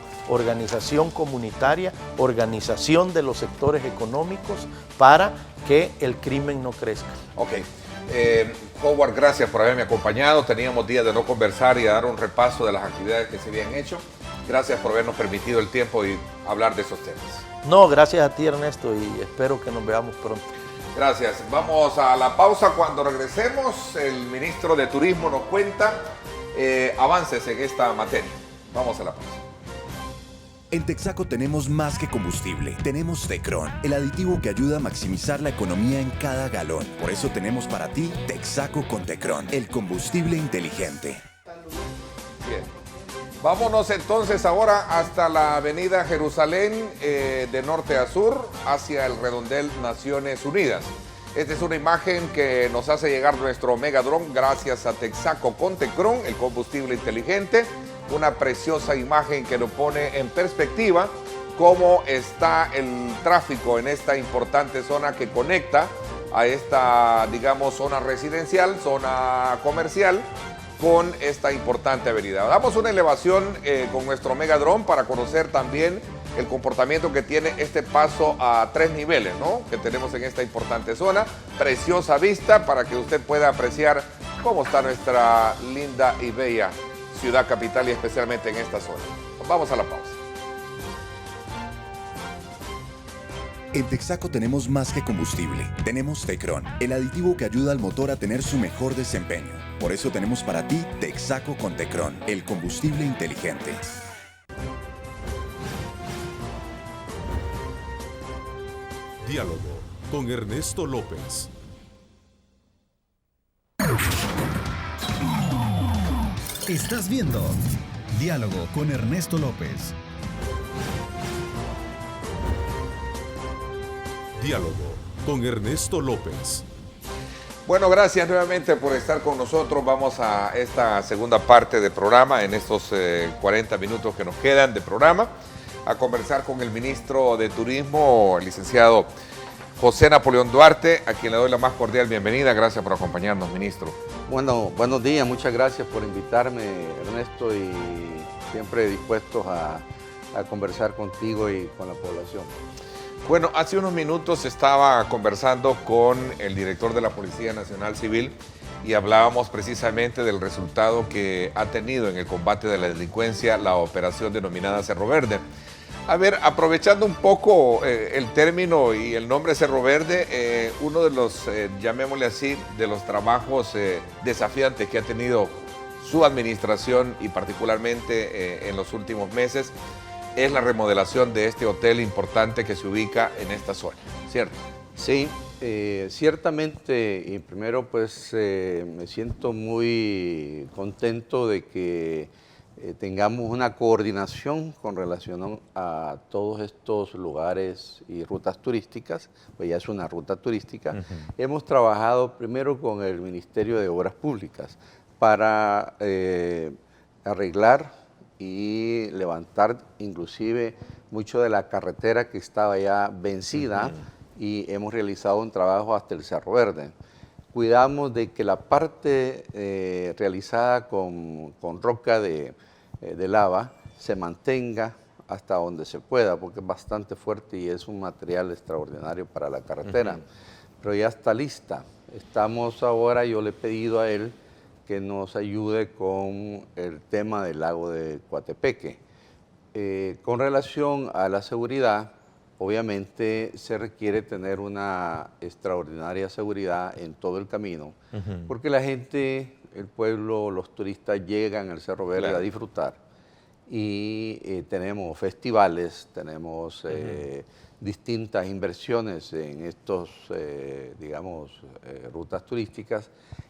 comunitaria, organización de los sectores económicos para que el crimen no crezca. Ok. Howard, gracias por haberme acompañado. Teníamos días de no conversar y dar un repaso de las actividades que se habían hecho. Gracias por habernos permitido el tiempo y hablar de esos temas. No, gracias a ti, Ernesto, y espero que nos veamos pronto. Gracias. Vamos a la pausa. Cuando regresemos, el ministro de Turismo nos cuenta avances en esta materia. Vamos a la pausa. En Texaco tenemos más que combustible, tenemos Tecron, el aditivo que ayuda a maximizar la economía en cada galón. Por eso tenemos para ti Texaco con Tecron, el combustible inteligente. Bien. Vámonos entonces ahora hasta la avenida Jerusalén, de norte a sur, hacia el redondel Naciones Unidas. Esta es una imagen que nos hace llegar nuestro Megadrone gracias a Texaco con Tecron, el combustible inteligente. Una preciosa imagen que nos pone en perspectiva cómo está el tráfico en esta importante zona que conecta a esta, digamos, zona residencial, zona comercial, con esta importante avenida. Damos una elevación con nuestro Megadrone para conocer también el comportamiento que tiene este paso a 3 niveles, ¿no?, que tenemos en esta importante zona. Preciosa vista para que usted pueda apreciar cómo está nuestra linda y bella ciudad capital, y especialmente en esta zona. Vamos a la pausa. En Texaco tenemos más que combustible, tenemos Tecron, el aditivo que ayuda al motor a tener su mejor desempeño. Por eso tenemos para ti Texaco con Tecron, el combustible inteligente. Diálogo con Ernesto López. Estás viendo Diálogo con Ernesto López. Diálogo con Ernesto López. Bueno, gracias nuevamente por estar con nosotros. Vamos a esta segunda parte del programa, en estos 40 minutos que nos quedan de programa, a conversar con el ministro de Turismo, el licenciado José Napoleón Duarte, a quien le doy la más cordial bienvenida. Gracias por acompañarnos, ministro. Bueno, buenos días, muchas gracias por invitarme, Ernesto, y siempre dispuestos a conversar contigo y con la población. Bueno, hace unos minutos estaba conversando con el director de la Policía Nacional Civil y hablábamos precisamente del resultado que ha tenido en el combate de la delincuencia la operación denominada Cerro Verde. A ver, aprovechando un poco el término y el nombre Cerro Verde, uno de los, llamémosle así, de los trabajos desafiantes que ha tenido su administración y particularmente en los últimos meses es la remodelación de este hotel importante que se ubica en esta zona, ¿cierto? Sí, ciertamente, y primero pues me siento muy contento de que tengamos una coordinación con relación a todos estos lugares y rutas turísticas, pues ya es una ruta turística. Hemos trabajado primero con el Ministerio de Obras Públicas para arreglar y levantar inclusive mucho de la carretera que estaba ya vencida y hemos realizado un trabajo hasta el Cerro Verde. Cuidamos de que la parte realizada con roca de lava se mantenga hasta donde se pueda, porque es bastante fuerte y es un material extraordinario para la carretera. Pero ya está lista. Estamos ahora, yo le he pedido a él que nos ayude con el tema del lago de Coatepeque. Con relación a la seguridad, obviamente se requiere tener una extraordinaria seguridad en todo el camino, porque la gente, el pueblo, los turistas llegan al Cerro Verde a disfrutar. Y tenemos festivales, tenemos distintas inversiones en estos, rutas turísticas,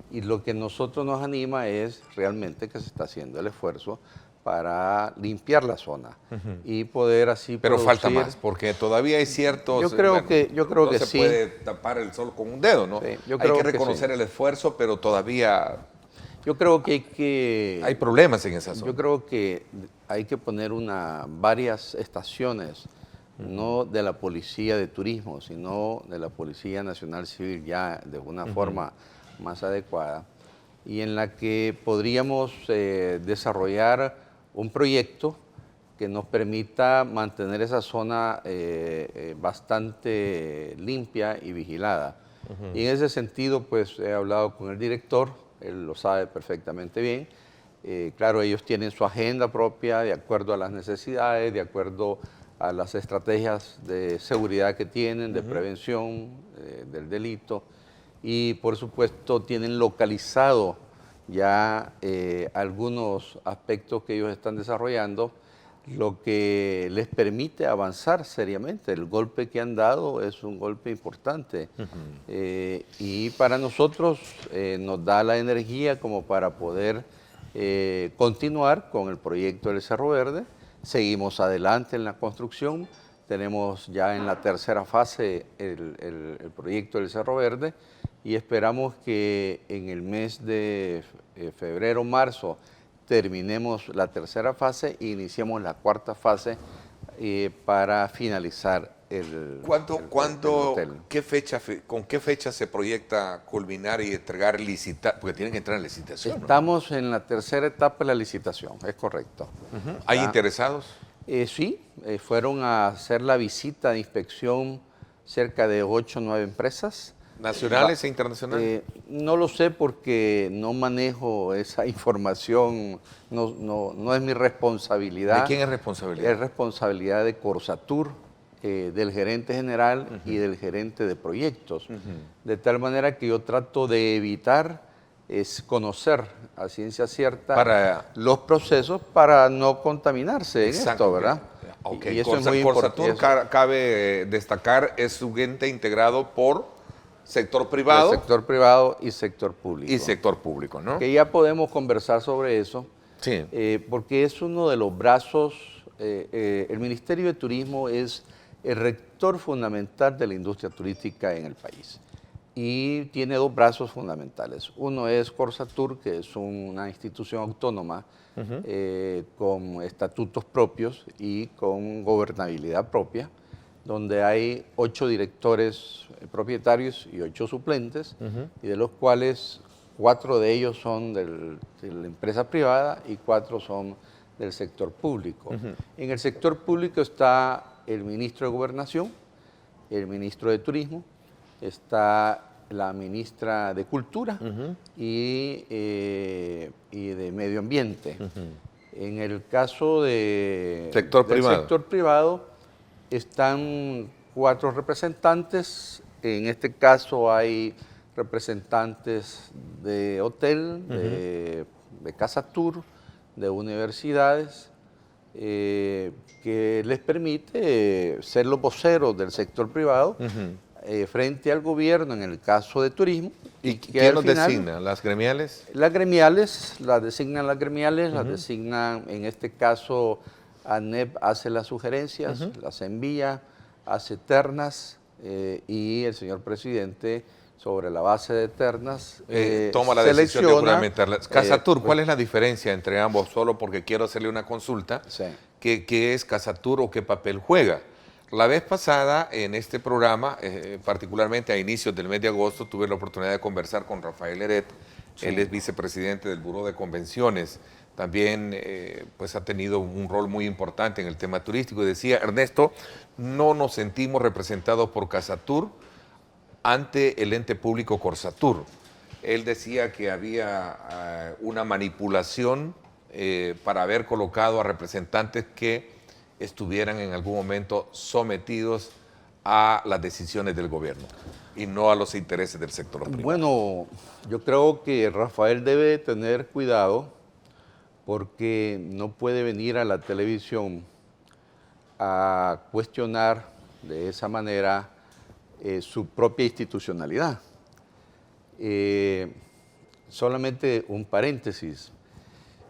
y lo que nosotros nos anima es realmente que se está haciendo el esfuerzo para limpiar la zona y poder así Pero producir. falta más, porque todavía hay ciertos... Yo creo que no se sí. puede tapar el sol con un dedo, ¿no? Sí, yo hay creo que que reconocer sí. el esfuerzo, pero todavía Yo creo que hay problemas en esa zona. Yo creo que hay que poner varias estaciones, no de la Policía de Turismo, sino de la Policía Nacional Civil ya de una forma más adecuada, y en la que podríamos desarrollar un proyecto que nos permita mantener esa zona bastante limpia y vigilada. Y en ese sentido, pues he hablado con el director, él lo sabe perfectamente bien. Claro, ellos tienen su agenda propia de acuerdo a las necesidades, de acuerdo a las estrategias de seguridad que tienen, de prevención del delito, y por supuesto tienen localizado ya algunos aspectos que ellos están desarrollando, lo que les permite avanzar seriamente. El golpe que han dado es un golpe importante y para nosotros nos da la energía como para poder continuar con el proyecto del Cerro Verde. Seguimos adelante en la construcción, tenemos ya en la tercera fase el proyecto del Cerro Verde, y esperamos que en el mes de febrero, marzo, terminemos la tercera fase e iniciemos la cuarta fase para finalizar el hotel. ¿Con qué fecha se proyecta culminar y entregar licitar? Porque tienen que entrar en licitación, ¿no? Estamos en la tercera etapa de la licitación, es correcto. ¿Hay interesados? Sí, fueron a hacer la visita de inspección cerca de 8 o 9 empresas. ¿Nacionales e internacionales? No lo sé porque no manejo esa información, no es mi responsabilidad. ¿De quién es responsabilidad? Es responsabilidad de Corsatur, del gerente general y del gerente de proyectos. De tal manera que yo trato de evitar conocer a ciencia cierta los procesos para no contaminarse en esto, ¿verdad? Okay. Y eso es muy importante. Corsatur, cabe destacar, es un ente integrado por sector privado. Sector privado y sector público. Y sector público, ¿no? Que ya podemos conversar sobre eso, sí. Porque es uno de los brazos, el Ministerio de Turismo es el rector fundamental de la industria turística en el país. Y tiene dos brazos fundamentales. Uno es Corsatur, que es una institución autónoma con estatutos propios y con gobernabilidad propia, donde hay 8 directores propietarios y 8 suplentes, y de los cuales 4 de ellos son de la empresa privada y 4 son del sector público. En el sector público está el ministro de Gobernación, el ministro de Turismo, está la ministra de Cultura y de Medio Ambiente. En el caso del sector privado están 4 representantes. En este caso hay representantes de hotel, de Casa Tour, de universidades, que les permite ser los voceros del sector privado frente al gobierno en el caso de turismo. ¿Y quién los designa? ¿Las gremiales? Las gremiales, las designan las gremiales, las designan, en este caso, ANEP hace las sugerencias, las envía, hace ternas y el señor presidente, sobre la base de ternas, toma la decisión de juramentarlas. Casa Tour, ¿cuál es la diferencia entre ambos? Solo porque quiero hacerle una consulta, qué es Casatur o qué papel juega. La vez pasada, en este programa, particularmente a inicios del mes de agosto, tuve la oportunidad de conversar con Rafael Leret. Sí. Él es vicepresidente del Buró de Convenciones. También pues ha tenido un rol muy importante en el tema turístico. Y decía, Ernesto, no nos sentimos representados por Casatur ante el ente público Corsatur. Él decía que había una manipulación para haber colocado a representantes que estuvieran en algún momento sometidos a las decisiones del gobierno y no a los intereses del sector privado. Bueno, yo creo que Rafael debe tener cuidado porque no puede venir a la televisión a cuestionar de esa manera su propia institucionalidad. Solamente un paréntesis.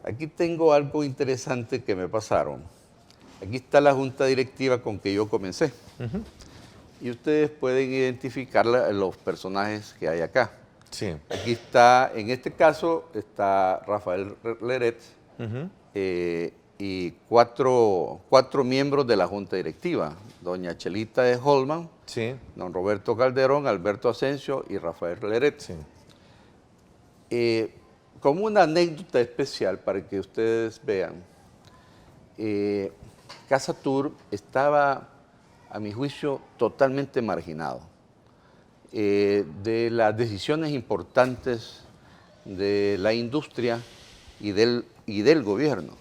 Aquí tengo algo interesante que me pasaron. Aquí está la junta directiva con que yo comencé. Y ustedes pueden identificar los personajes que hay acá. Sí. Aquí está, en este caso, está Rafael Leret y cuatro miembros de la junta directiva. Doña Chelita de Holman, sí. Don Roberto Calderón, Alberto Asensio y Rafael Leret. Sí. Como una anécdota especial para que ustedes vean, Casatur estaba, a mi juicio, totalmente marginado de las decisiones importantes de la industria y del gobierno.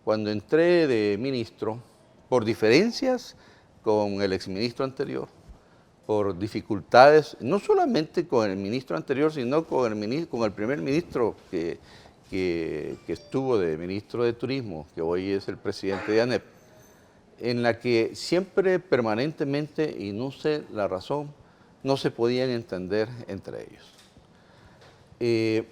Cuando entré de ministro, por diferencias con el exministro anterior, por dificultades, no solamente con el ministro anterior, sino con el primer ministro que estuvo de ministro de Turismo, que hoy es el presidente de ANEP, en la que siempre, permanentemente, y no sé la razón, no se podían entender entre ellos.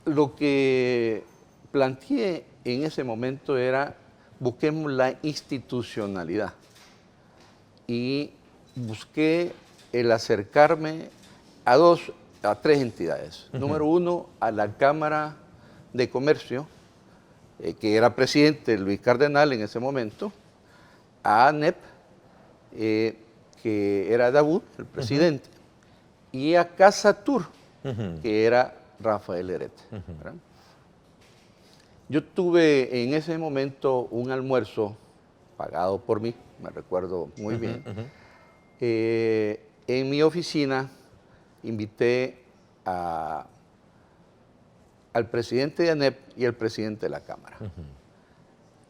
Lo que planteé en ese momento era, busquemos la institucionalidad. Y busqué el acercarme a tres entidades. Número uno, a la Cámara de Comercio, que era presidente Luis Cardenal en ese momento, a ANEP, que era David, el presidente, y a Casatur, que era Rafael Leret. Yo tuve en ese momento un almuerzo pagado por mí, me recuerdo muy bien. En mi oficina invité al presidente de ANEP y al presidente de la Cámara.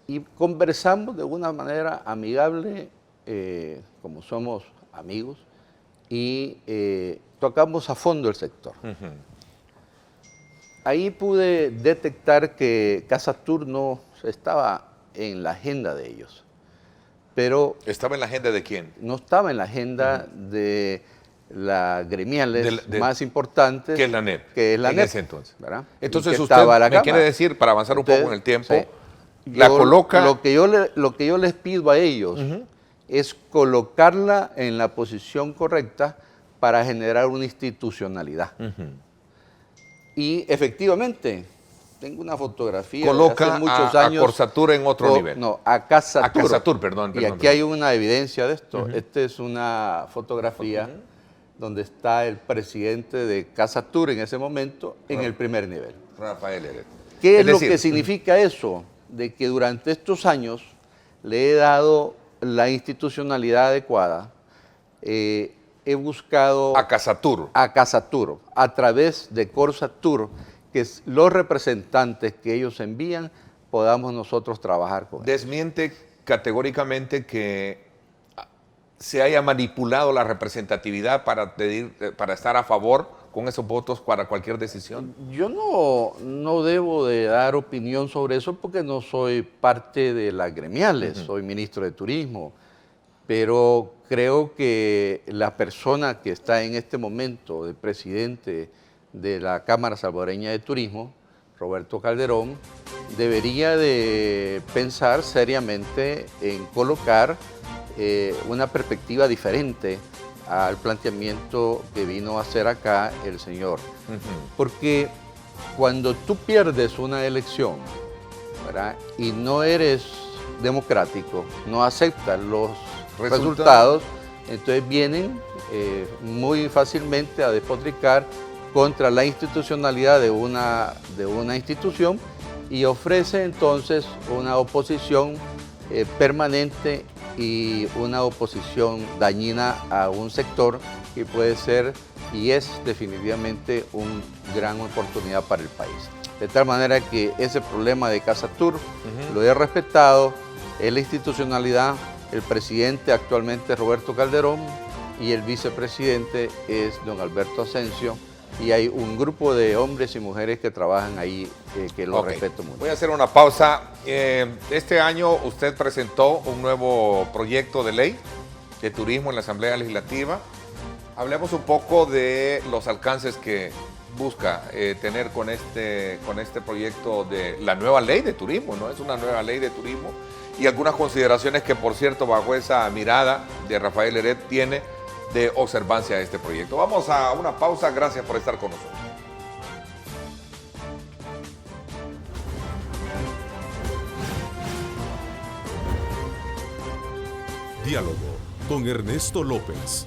Y conversamos de una manera amigable, como somos amigos, y tocamos a fondo el sector. Ahí pude detectar que Casatur no estaba en la agenda de ellos. Pero ¿estaba en la agenda de quién? No estaba en la agenda de las gremiales más importantes. Que es la ANEP. Que es la ANEP, en ese entonces. ¿verdad? Entonces usted me quiere decir, para avanzar un poco en el tiempo, la coloca... Lo que yo les pido a ellos es colocarla en la posición correcta para generar una institucionalidad. Y efectivamente... Tengo una fotografía coloca de hace muchos años. A Corsatur en otro nivel. No, a Casatur. A Casatur, perdón. Y aquí hay una evidencia de esto. Esta es una fotografía donde está el presidente de Casatur en ese momento en el primer nivel. Rafael Leret. ¿Qué es lo que significa eso? De que durante estos años le he dado la institucionalidad adecuada. He buscado... A Casatur. A Casatur, a través de Corsatur, que los representantes que ellos envían podamos nosotros trabajar con ellos. Desmiente categóricamente que se haya manipulado la representatividad para estar a favor con esos votos para cualquier decisión. Yo no debo de dar opinión sobre eso porque no soy parte de las gremiales, soy ministro de Turismo, pero creo que la persona que está en este momento de presidente de la Cámara Salvadoreña de Turismo, Roberto Calderón, debería de pensar seriamente en colocar una perspectiva diferente al planteamiento que vino a hacer acá el señor. Porque cuando tú pierdes una elección ¿verdad? Y no eres democrático, no aceptas los resultados, entonces vienen muy fácilmente a despotricar contra la institucionalidad de una institución y ofrece entonces una oposición permanente y una oposición dañina a un sector que puede ser y es definitivamente una gran oportunidad para el país. De tal manera que ese problema de Casatur lo he respetado, es la institucionalidad, el presidente actualmente es Roberto Calderón y el vicepresidente es don Alberto Asensio, y hay un grupo de hombres y mujeres que trabajan ahí que lo respeto mucho. Voy a hacer una pausa. Este año usted presentó un nuevo proyecto de ley de turismo en la Asamblea Legislativa. Hablemos un poco de los alcances que busca tener con este proyecto de la nueva ley de turismo, ¿no? Es una nueva ley de turismo y algunas consideraciones que, por cierto, bajo esa mirada de Rafael Heret tiene de observancia a este proyecto. Vamos a una pausa. Gracias por estar con nosotros. Diálogo con Ernesto López.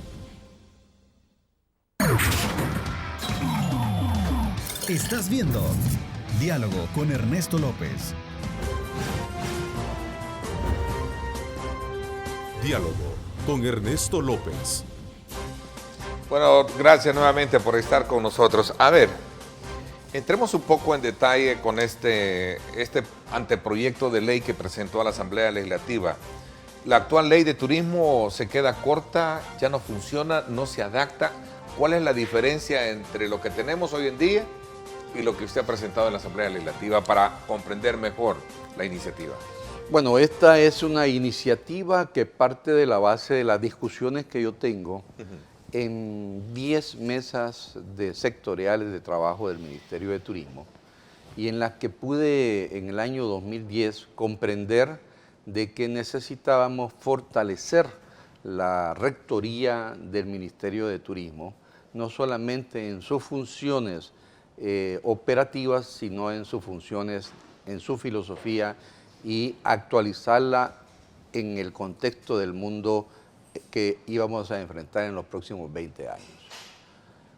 Estás viendo Diálogo con Ernesto López. Diálogo con Ernesto López. Bueno, gracias nuevamente por estar con nosotros. A ver, entremos un poco en detalle con este anteproyecto de ley que presentó a la Asamblea Legislativa. La actual ley de turismo se queda corta, ya no funciona, no se adapta. ¿Cuál es la diferencia entre lo que tenemos hoy en día y lo que usted ha presentado en la Asamblea Legislativa para comprender mejor la iniciativa? Bueno, esta es una iniciativa que parte de la base de las discusiones que yo tengo en 10 mesas sectoriales de trabajo del Ministerio de Turismo y en las que pude en el año 2010 comprender de que necesitábamos fortalecer la rectoría del Ministerio de Turismo, no solamente en sus funciones operativas, sino en sus funciones, en su filosofía y actualizarla en el contexto del mundo que íbamos a enfrentar en los próximos 20 años.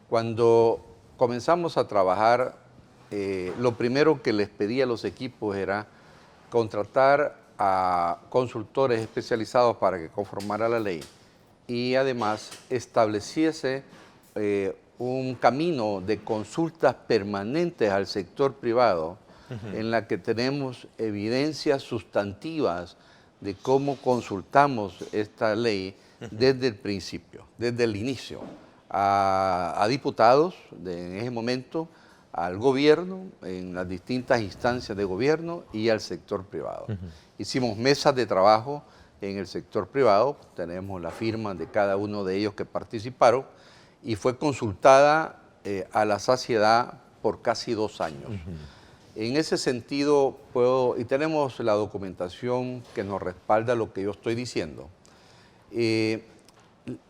Cuando comenzamos a trabajar, lo primero que les pedí a los equipos era contratar a consultores especializados para que conformara la ley y además estableciese un camino de consultas permanentes al sector privado en la que tenemos evidencias sustantivas de cómo consultamos esta ley desde el principio, desde el inicio, a diputados en ese momento, al gobierno, en las distintas instancias de gobierno y al sector privado. Hicimos mesas de trabajo en el sector privado, tenemos la firma de cada uno de ellos que participaron y fue consultada a la saciedad por casi 2 años. En ese sentido, y tenemos la documentación que nos respalda lo que yo estoy diciendo.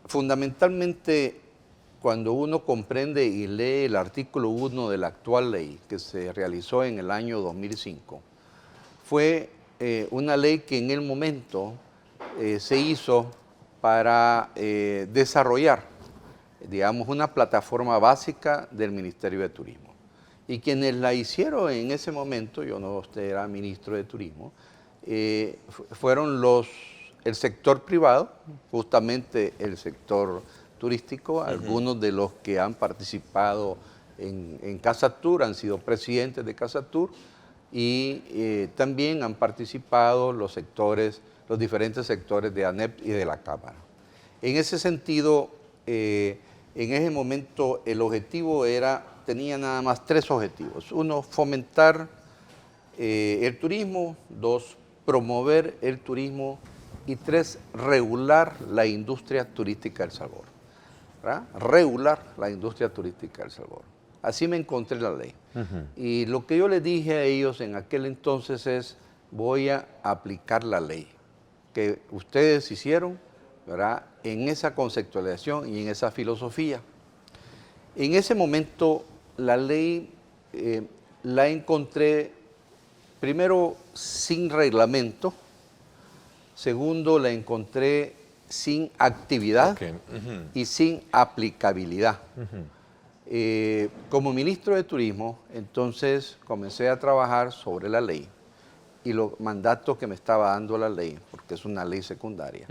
Fundamentalmente, cuando uno comprende y lee el artículo 1 de la actual ley que se realizó en el año 2005, fue una ley que en el momento se hizo para desarrollar, digamos, una plataforma básica del Ministerio de Turismo. Y quienes la hicieron en ese momento, yo no era ministro de Turismo, fueron el sector privado, justamente el sector turístico, algunos de los que han participado en Casatur, han sido presidentes de Casatur, y también han participado los diferentes sectores de ANEP y de la Cámara. En ese sentido, en ese momento el objetivo tenía nada más 3 objetivos. 1, fomentar el turismo. 2, promover el turismo. Y 3, regular la industria turística del Salvador. ¿Verdad? Regular la industria turística del Salvador. Así me encontré la ley. Y lo que yo les dije a ellos en aquel entonces es, voy a aplicar la ley que ustedes hicieron, ¿verdad?, en esa conceptualización y en esa filosofía. En ese momento, la ley la encontré primero, sin reglamento. Segundo, la encontré sin actividad y sin aplicabilidad. Como ministro de Turismo, entonces comencé a trabajar sobre la ley y los mandatos que me estaba dando la ley, porque es una ley secundaria.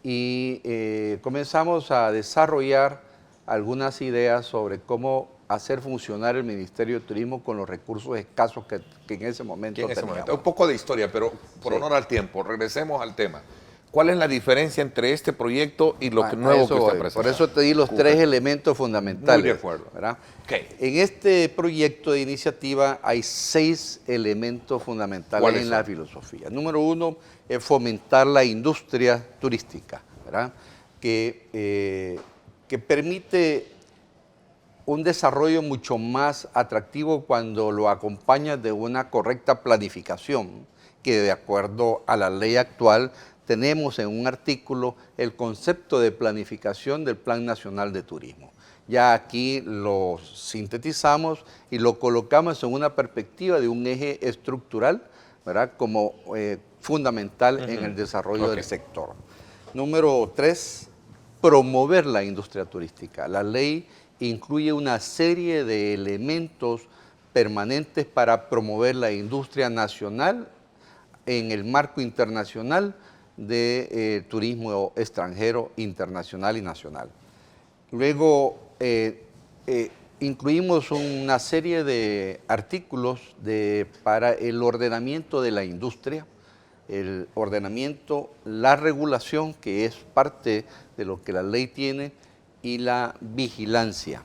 Y comenzamos a desarrollar algunas ideas sobre cómo hacer funcionar el Ministerio de Turismo con los recursos escasos que en ese momento teníamos. Un poco de historia, pero por honor al tiempo, regresemos al tema. ¿Cuál es la diferencia entre este proyecto y lo nuevo que usted presenta? Por eso te di los tres elementos fundamentales. Muy de acuerdo. ¿Verdad? Okay. En este proyecto de iniciativa hay 6 elementos fundamentales en la filosofía. Número 1 es fomentar la industria turística, ¿verdad? Que permite un desarrollo mucho más atractivo cuando lo acompaña de una correcta planificación, que de acuerdo a la ley actual tenemos en un artículo el concepto de planificación del Plan Nacional de Turismo. Ya aquí lo sintetizamos y lo colocamos en una perspectiva de un eje estructural, ¿verdad? Como fundamental en el desarrollo del sector. Número 3, promover la industria turística. La ley incluye una serie de elementos permanentes para promover la industria nacional en el marco internacional de turismo extranjero, internacional y nacional. Luego, incluimos una serie de artículos para el ordenamiento de la industria, el ordenamiento, la regulación, que es parte de lo que la ley tiene, y la vigilancia.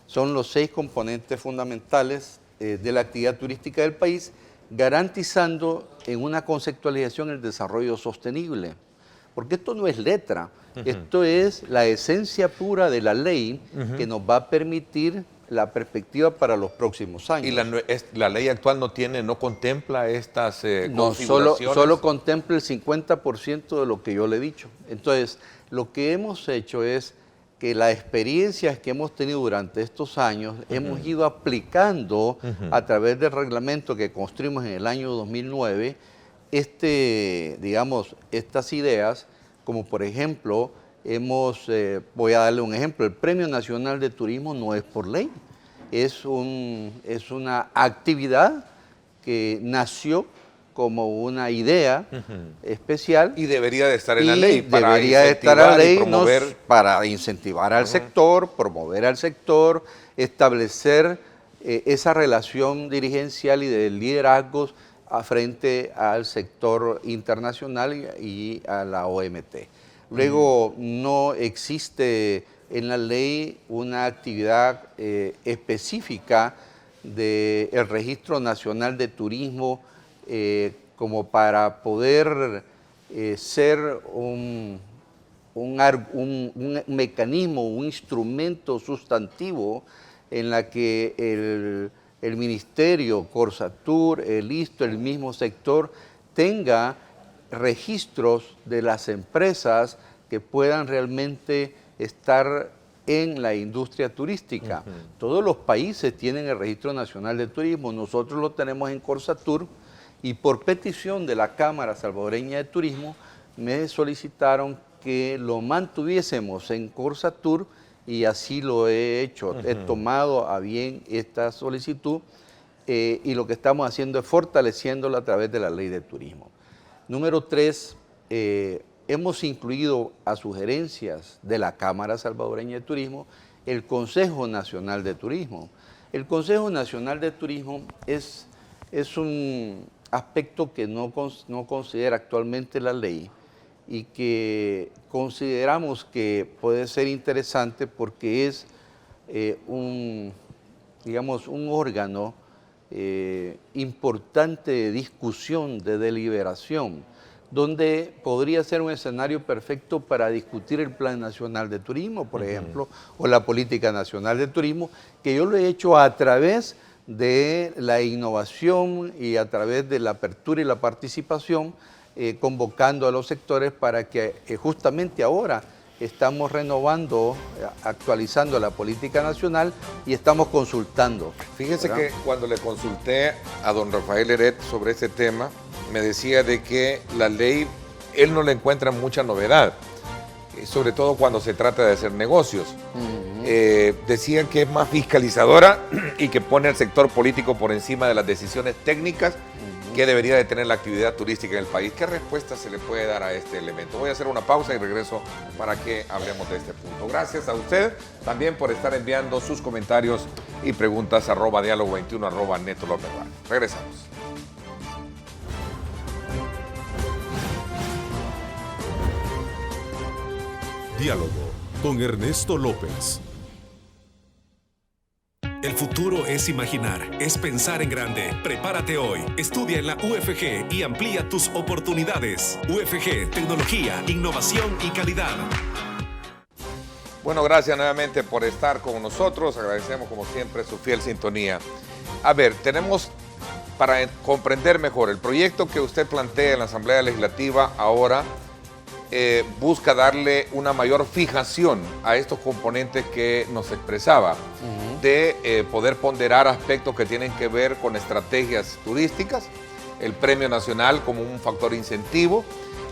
Son los 6 componentes fundamentales de la actividad turística del país, garantizando en una conceptualización el desarrollo sostenible. Porque esto no es letra, esto es la esencia pura de la ley que nos va a permitir la perspectiva para los próximos años. ¿Y la ley actual no contempla estas no, configuraciones? Solo contempla el 50% de lo que yo le he dicho. Entonces, lo que hemos hecho es que las experiencias que hemos tenido durante estos años hemos ido aplicando a través del reglamento que construimos en el año 2009, estas ideas, como por ejemplo, voy a darle un ejemplo, el Premio Nacional de Turismo no es por ley, es una actividad que nació como una idea especial. Y debería de estar en la ley para incentivar al sector, promover al sector, establecer esa relación dirigencial y de liderazgos frente al sector internacional y a la OMT. Luego, no existe en la ley una actividad específica del Registro Nacional de Turismo como para poder ser un mecanismo, un instrumento sustantivo en la que el Ministerio, Corsatur, el ISTO, el mismo sector, tenga registros de las empresas que puedan realmente estar en la industria turística. Todos los países tienen el Registro Nacional de Turismo, nosotros lo tenemos en Corsatur, y por petición de la Cámara Salvadoreña de Turismo me solicitaron que lo mantuviésemos en Corsatur y así lo he hecho. He tomado a bien esta solicitud y lo que estamos haciendo es fortaleciéndolo a través de la Ley de Turismo. Número 3, hemos incluido a sugerencias de la Cámara Salvadoreña de Turismo el Consejo Nacional de Turismo. El Consejo Nacional de Turismo es un aspecto que no considera actualmente la ley y que consideramos que puede ser interesante porque es un órgano importante de discusión, de deliberación, donde podría ser un escenario perfecto para discutir el Plan Nacional de Turismo, por ejemplo, o la Política Nacional de Turismo, que yo lo he hecho a través de la innovación y a través de la apertura y la participación, convocando a los sectores para que justamente ahora estamos renovando, actualizando la política nacional y estamos consultando. Fíjese ¿verdad? que cuando le consulté a don Rafael Leret sobre este tema, me decía de que la ley, él no le encuentra mucha novedad, sobre todo cuando se trata de hacer negocios. Decían que es más fiscalizadora y que pone al sector político por encima de las decisiones técnicas que debería de tener la actividad turística en el país. ¿Qué respuesta se le puede dar a este elemento? Voy a hacer una pausa y regreso para que hablemos de este punto. Gracias a usted también por estar enviando sus comentarios y preguntas @diálogo21 @Neto López Radio. Regresamos. Diálogo con Ernesto López. El futuro es imaginar, es pensar en grande. Prepárate hoy. Estudia en la UFG y amplía tus oportunidades. UFG, tecnología, innovación y calidad. Bueno, gracias nuevamente por estar con nosotros. Agradecemos como siempre su fiel sintonía. A ver, tenemos para comprender mejor el proyecto que usted plantea en la Asamblea Legislativa ahora. Busca darle una mayor fijación a estos componentes que nos expresaba, de poder ponderar aspectos que tienen que ver con estrategias turísticas, el Premio Nacional como un factor incentivo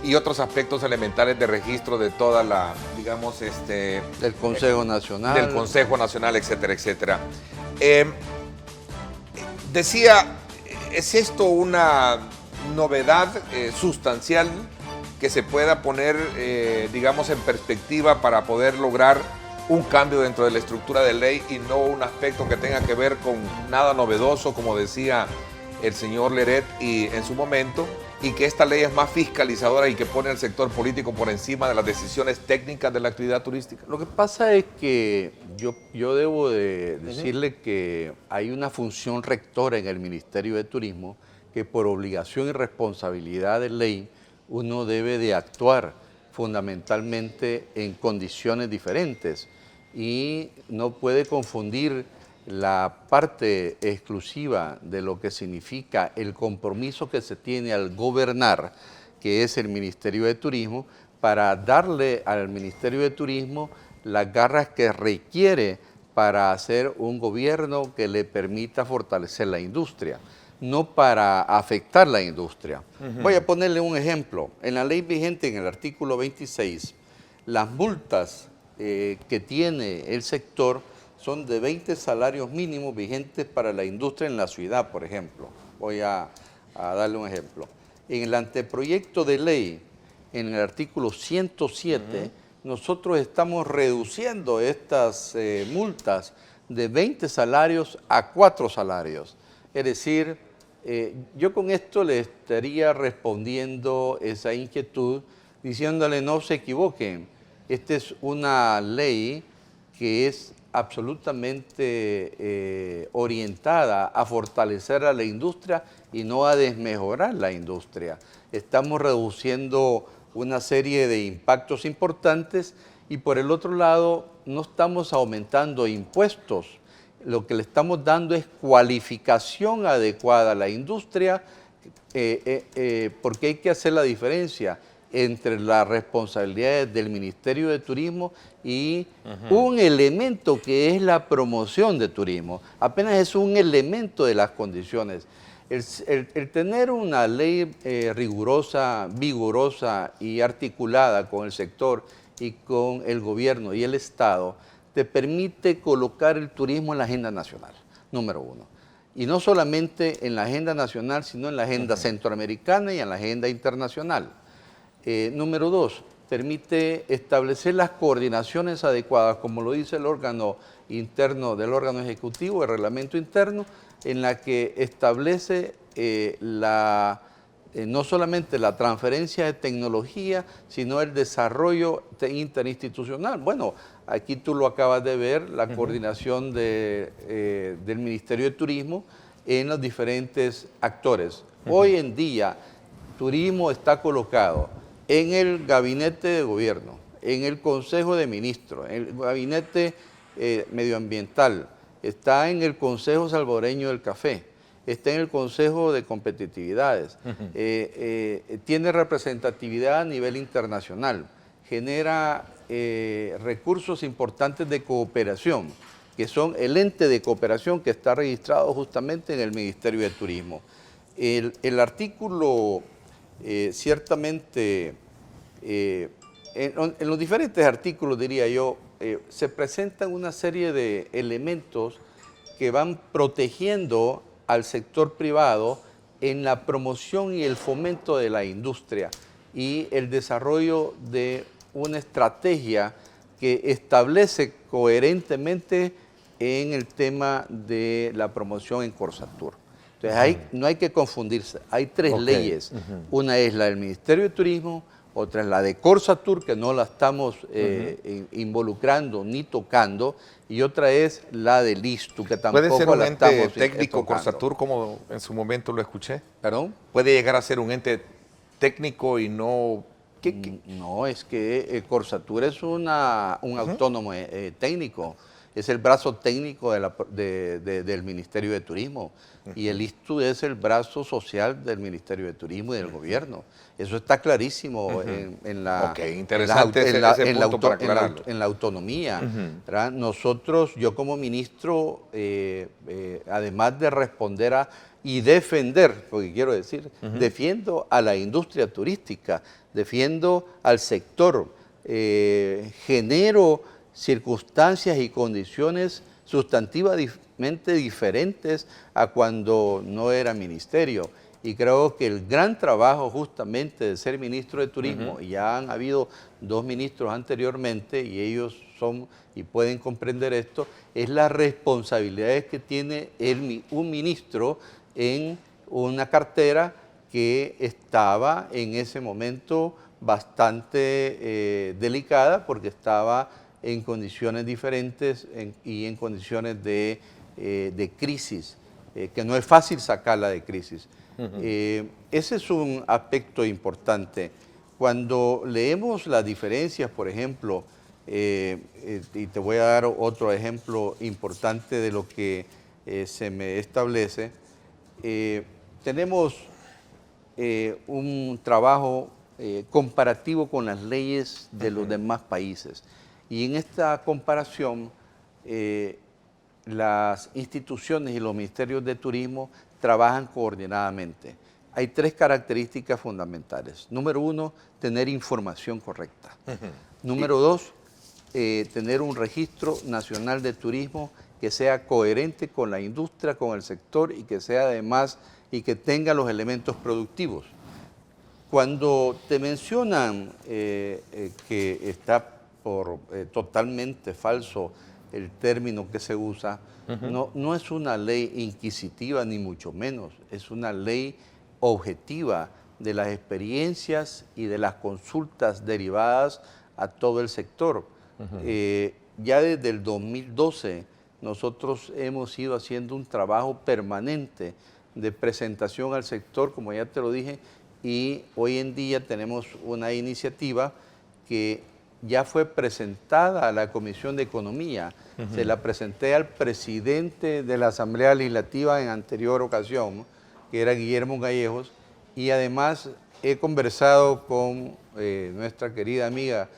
y otros aspectos elementales de registro de toda la, digamos, del Consejo Nacional. Del Consejo Nacional, etcétera, etcétera. Decía, ¿es esto una novedad sustancial que se pueda poner, digamos, en perspectiva para poder lograr un cambio dentro de la estructura de ley y no un aspecto que tenga que ver con nada novedoso, como decía el señor Leret en su momento, y que esta ley es más fiscalizadora y que pone al sector político por encima de las decisiones técnicas de la actividad turística? Lo que pasa es que yo debo de decirle que hay una función rectora en el Ministerio de Turismo que por obligación y responsabilidad de ley uno debe de actuar fundamentalmente en condiciones diferentes y no puede confundir la parte exclusiva de lo que significa el compromiso que se tiene al gobernar, que es el Ministerio de Turismo, para darle al Ministerio de Turismo las garras que requiere para hacer un gobierno que le permita fortalecer la industria, no para afectar la industria. Voy a ponerle un ejemplo. En la ley vigente, en el artículo 26, las multas que tiene el sector son de 20 salarios mínimos vigentes para la industria en la ciudad, por ejemplo. Voy a darle un ejemplo. En el anteproyecto de ley, en el artículo 107, nosotros estamos reduciendo estas multas de 20 salarios a 4 salarios. Es decir, yo con esto le estaría respondiendo esa inquietud, diciéndole no se equivoquen. Esta es una ley que es absolutamente orientada a fortalecer a la industria y no a desmejorar la industria. Estamos reduciendo una serie de impactos importantes y por el otro lado no estamos aumentando impuestos. Lo que le estamos dando es cualificación adecuada a la industria, porque hay que hacer la diferencia entre las responsabilidades del Ministerio de Turismo y un elemento que es la promoción de turismo. Apenas es un elemento de las condiciones. El tener una ley rigurosa, vigorosa y articulada con el sector y con el gobierno y el Estado te permite colocar el turismo en la agenda nacional, número uno. Y no solamente en la agenda nacional, sino en la agenda centroamericana y en la agenda internacional. Número dos, permite establecer las coordinaciones adecuadas, como lo dice el órgano interno del órgano ejecutivo, el reglamento interno, en la que establece no solamente la transferencia de tecnología, sino el desarrollo interinstitucional. Bueno, aquí tú lo acabas de ver, la coordinación del Ministerio de Turismo en los diferentes actores. Hoy en día, turismo está colocado en el gabinete de gobierno, en el Consejo de Ministros, en el gabinete medioambiental, está en el Consejo Salvadoreño del Café, está en el Consejo de Competitividades, tiene representatividad a nivel internacional, genera recursos importantes de cooperación, que son el ente de cooperación que está registrado justamente en el Ministerio de Turismo. El artículo, ciertamente, en los diferentes artículos, diría yo, se presentan una serie de elementos que van protegiendo al sector privado en la promoción y el fomento de la industria y el desarrollo de una estrategia que establece coherentemente en el tema de la promoción en Corsatur. Entonces, no hay que confundirse, hay tres leyes. Una es la del Ministerio de Turismo, otra es la de Corsatur, que no la estamos involucrando ni tocando, y otra es la del ISTU, que tampoco ¿Puede ser un la ente estamos técnico tocando. Corsatur, como en su momento lo escuché? ¿Perdón? ¿Puede llegar a ser un ente técnico y no...? No, es que Corsatur es un autónomo técnico, es el brazo técnico del Ministerio de Turismo, y el ISTU es el brazo social del Ministerio de Turismo y del gobierno. Eso está clarísimo en la, interesante en la ese punto para aclararlo. en la autonomía. ¿Verdad? Nosotros, yo como ministro, además de responder y defender, porque quiero decir, defiendo a la industria turística, defiendo al sector, genero circunstancias y condiciones sustantivamente diferentes a cuando no era ministerio. Y creo que el gran trabajo justamente de ser ministro de Turismo, y ya han habido 2 ministros anteriormente, y ellos son y pueden comprender esto, es las responsabilidades que tiene un ministro en una cartera que estaba en ese momento bastante delicada, porque estaba en condiciones diferentes y en condiciones de crisis, que no es fácil sacarla de crisis. Ese es un aspecto importante. Cuando leemos las diferencias, por ejemplo, y te voy a dar otro ejemplo importante de lo que se me establece, tenemos un trabajo comparativo con las leyes de los demás países. Y en esta comparación, las instituciones y los ministerios de turismo trabajan coordinadamente. Hay 3 características fundamentales. Número 1, tener información correcta. Número 2, tener un registro nacional de turismo que sea coherente con la industria, con el sector, y que sea además y que tenga los elementos productivos. Cuando te mencionan que está totalmente falso el término que se usa, no es una ley inquisitiva ni mucho menos, es una ley objetiva de las experiencias y de las consultas derivadas a todo el sector. Ya desde el 2012 nosotros hemos ido haciendo un trabajo permanente de presentación al sector, como ya te lo dije, y hoy en día tenemos una iniciativa que ya fue presentada a la Comisión de Economía. Se la presenté al presidente de la Asamblea Legislativa en anterior ocasión, que era Guillermo Gallejos, y además he conversado con nuestra querida amiga,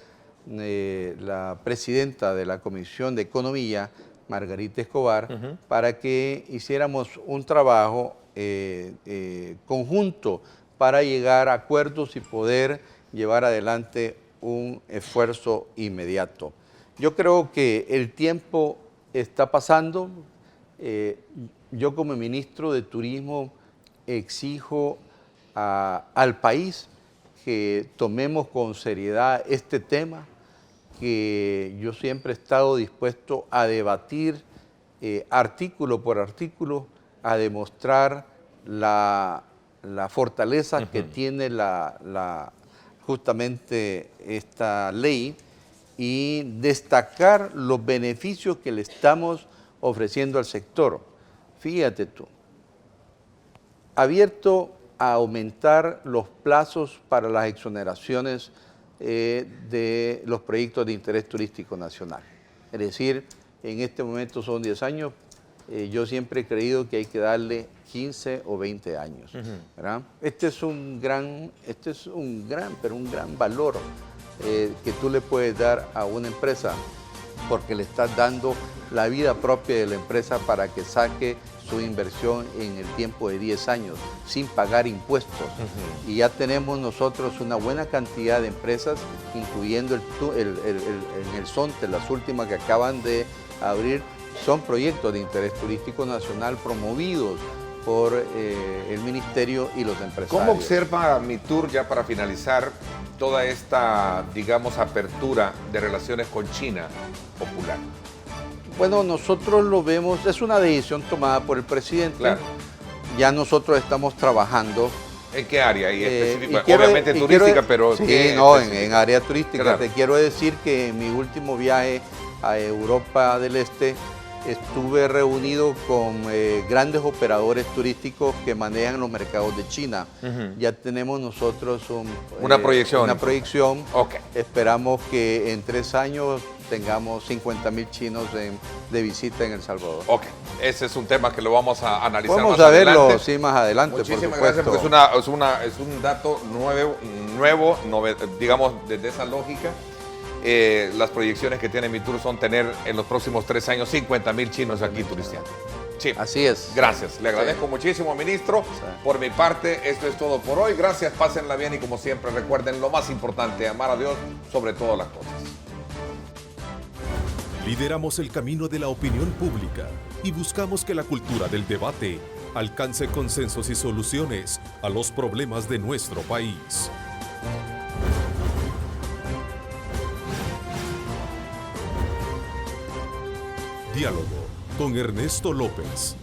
la presidenta de la Comisión de Economía, Margarita Escobar, para que hiciéramos un trabajo conjunto para llegar a acuerdos y poder llevar adelante un esfuerzo inmediato. Yo creo que el tiempo está pasando. Yo como ministro de Turismo exijo al país que tomemos con seriedad este tema, que yo siempre he estado dispuesto a debatir artículo por artículo, a demostrar la fortaleza que tiene justamente esta ley y destacar los beneficios que le estamos ofreciendo al sector. Fíjate tú, abierto a aumentar los plazos para las exoneraciones de los proyectos de interés turístico nacional. Es decir, en este momento son 10 años, yo siempre he creído que hay que darle 15 o 20 años. ¿Verdad? Este es un gran valor que tú le puedes dar a una empresa, porque le estás dando la vida propia de la empresa para que saque su inversión en el tiempo de 10 años sin pagar impuestos. Y ya tenemos nosotros una buena cantidad de empresas, incluyendo en el Zonte, las últimas que acaban de abrir, son proyectos de interés turístico nacional promovidos por el Ministerio y los empresarios. ¿Cómo observa Mitur, ya para finalizar, toda esta, digamos, apertura de relaciones con China popular? Bueno, nosotros lo vemos, es una decisión tomada por el presidente. Claro. Ya nosotros estamos trabajando. ¿En qué área? Y específica, quiero- obviamente y turística, quiero- pero... Sí, ¿qué no, específica? en área turística. Claro. Te quiero decir que en mi último viaje a Europa del Este estuve reunido con grandes operadores turísticos que manejan los mercados de China. Ya tenemos nosotros Una proyección. Una proyección. Ok. Esperamos que en 3 años tengamos 50,000 chinos de visita en El Salvador. Ok, ese es un tema que lo vamos a analizar Vamos más a verlo, adelante. sí, más adelante, Muchísimas por gracias, supuesto. porque es un dato nuevo, digamos, desde esa lógica. Las proyecciones que tiene Mitur son tener en los próximos 3 años 50,000 chinos aquí turisteando. Sí. Así es. Gracias, le agradezco muchísimo, ministro. Por mi parte, esto es todo por hoy. Gracias, pásenla bien y como siempre recuerden lo más importante, amar a Dios sobre todas las cosas. Lideramos el camino de la opinión pública y buscamos que la cultura del debate alcance consensos y soluciones a los problemas de nuestro país. Diálogo con Ernesto López.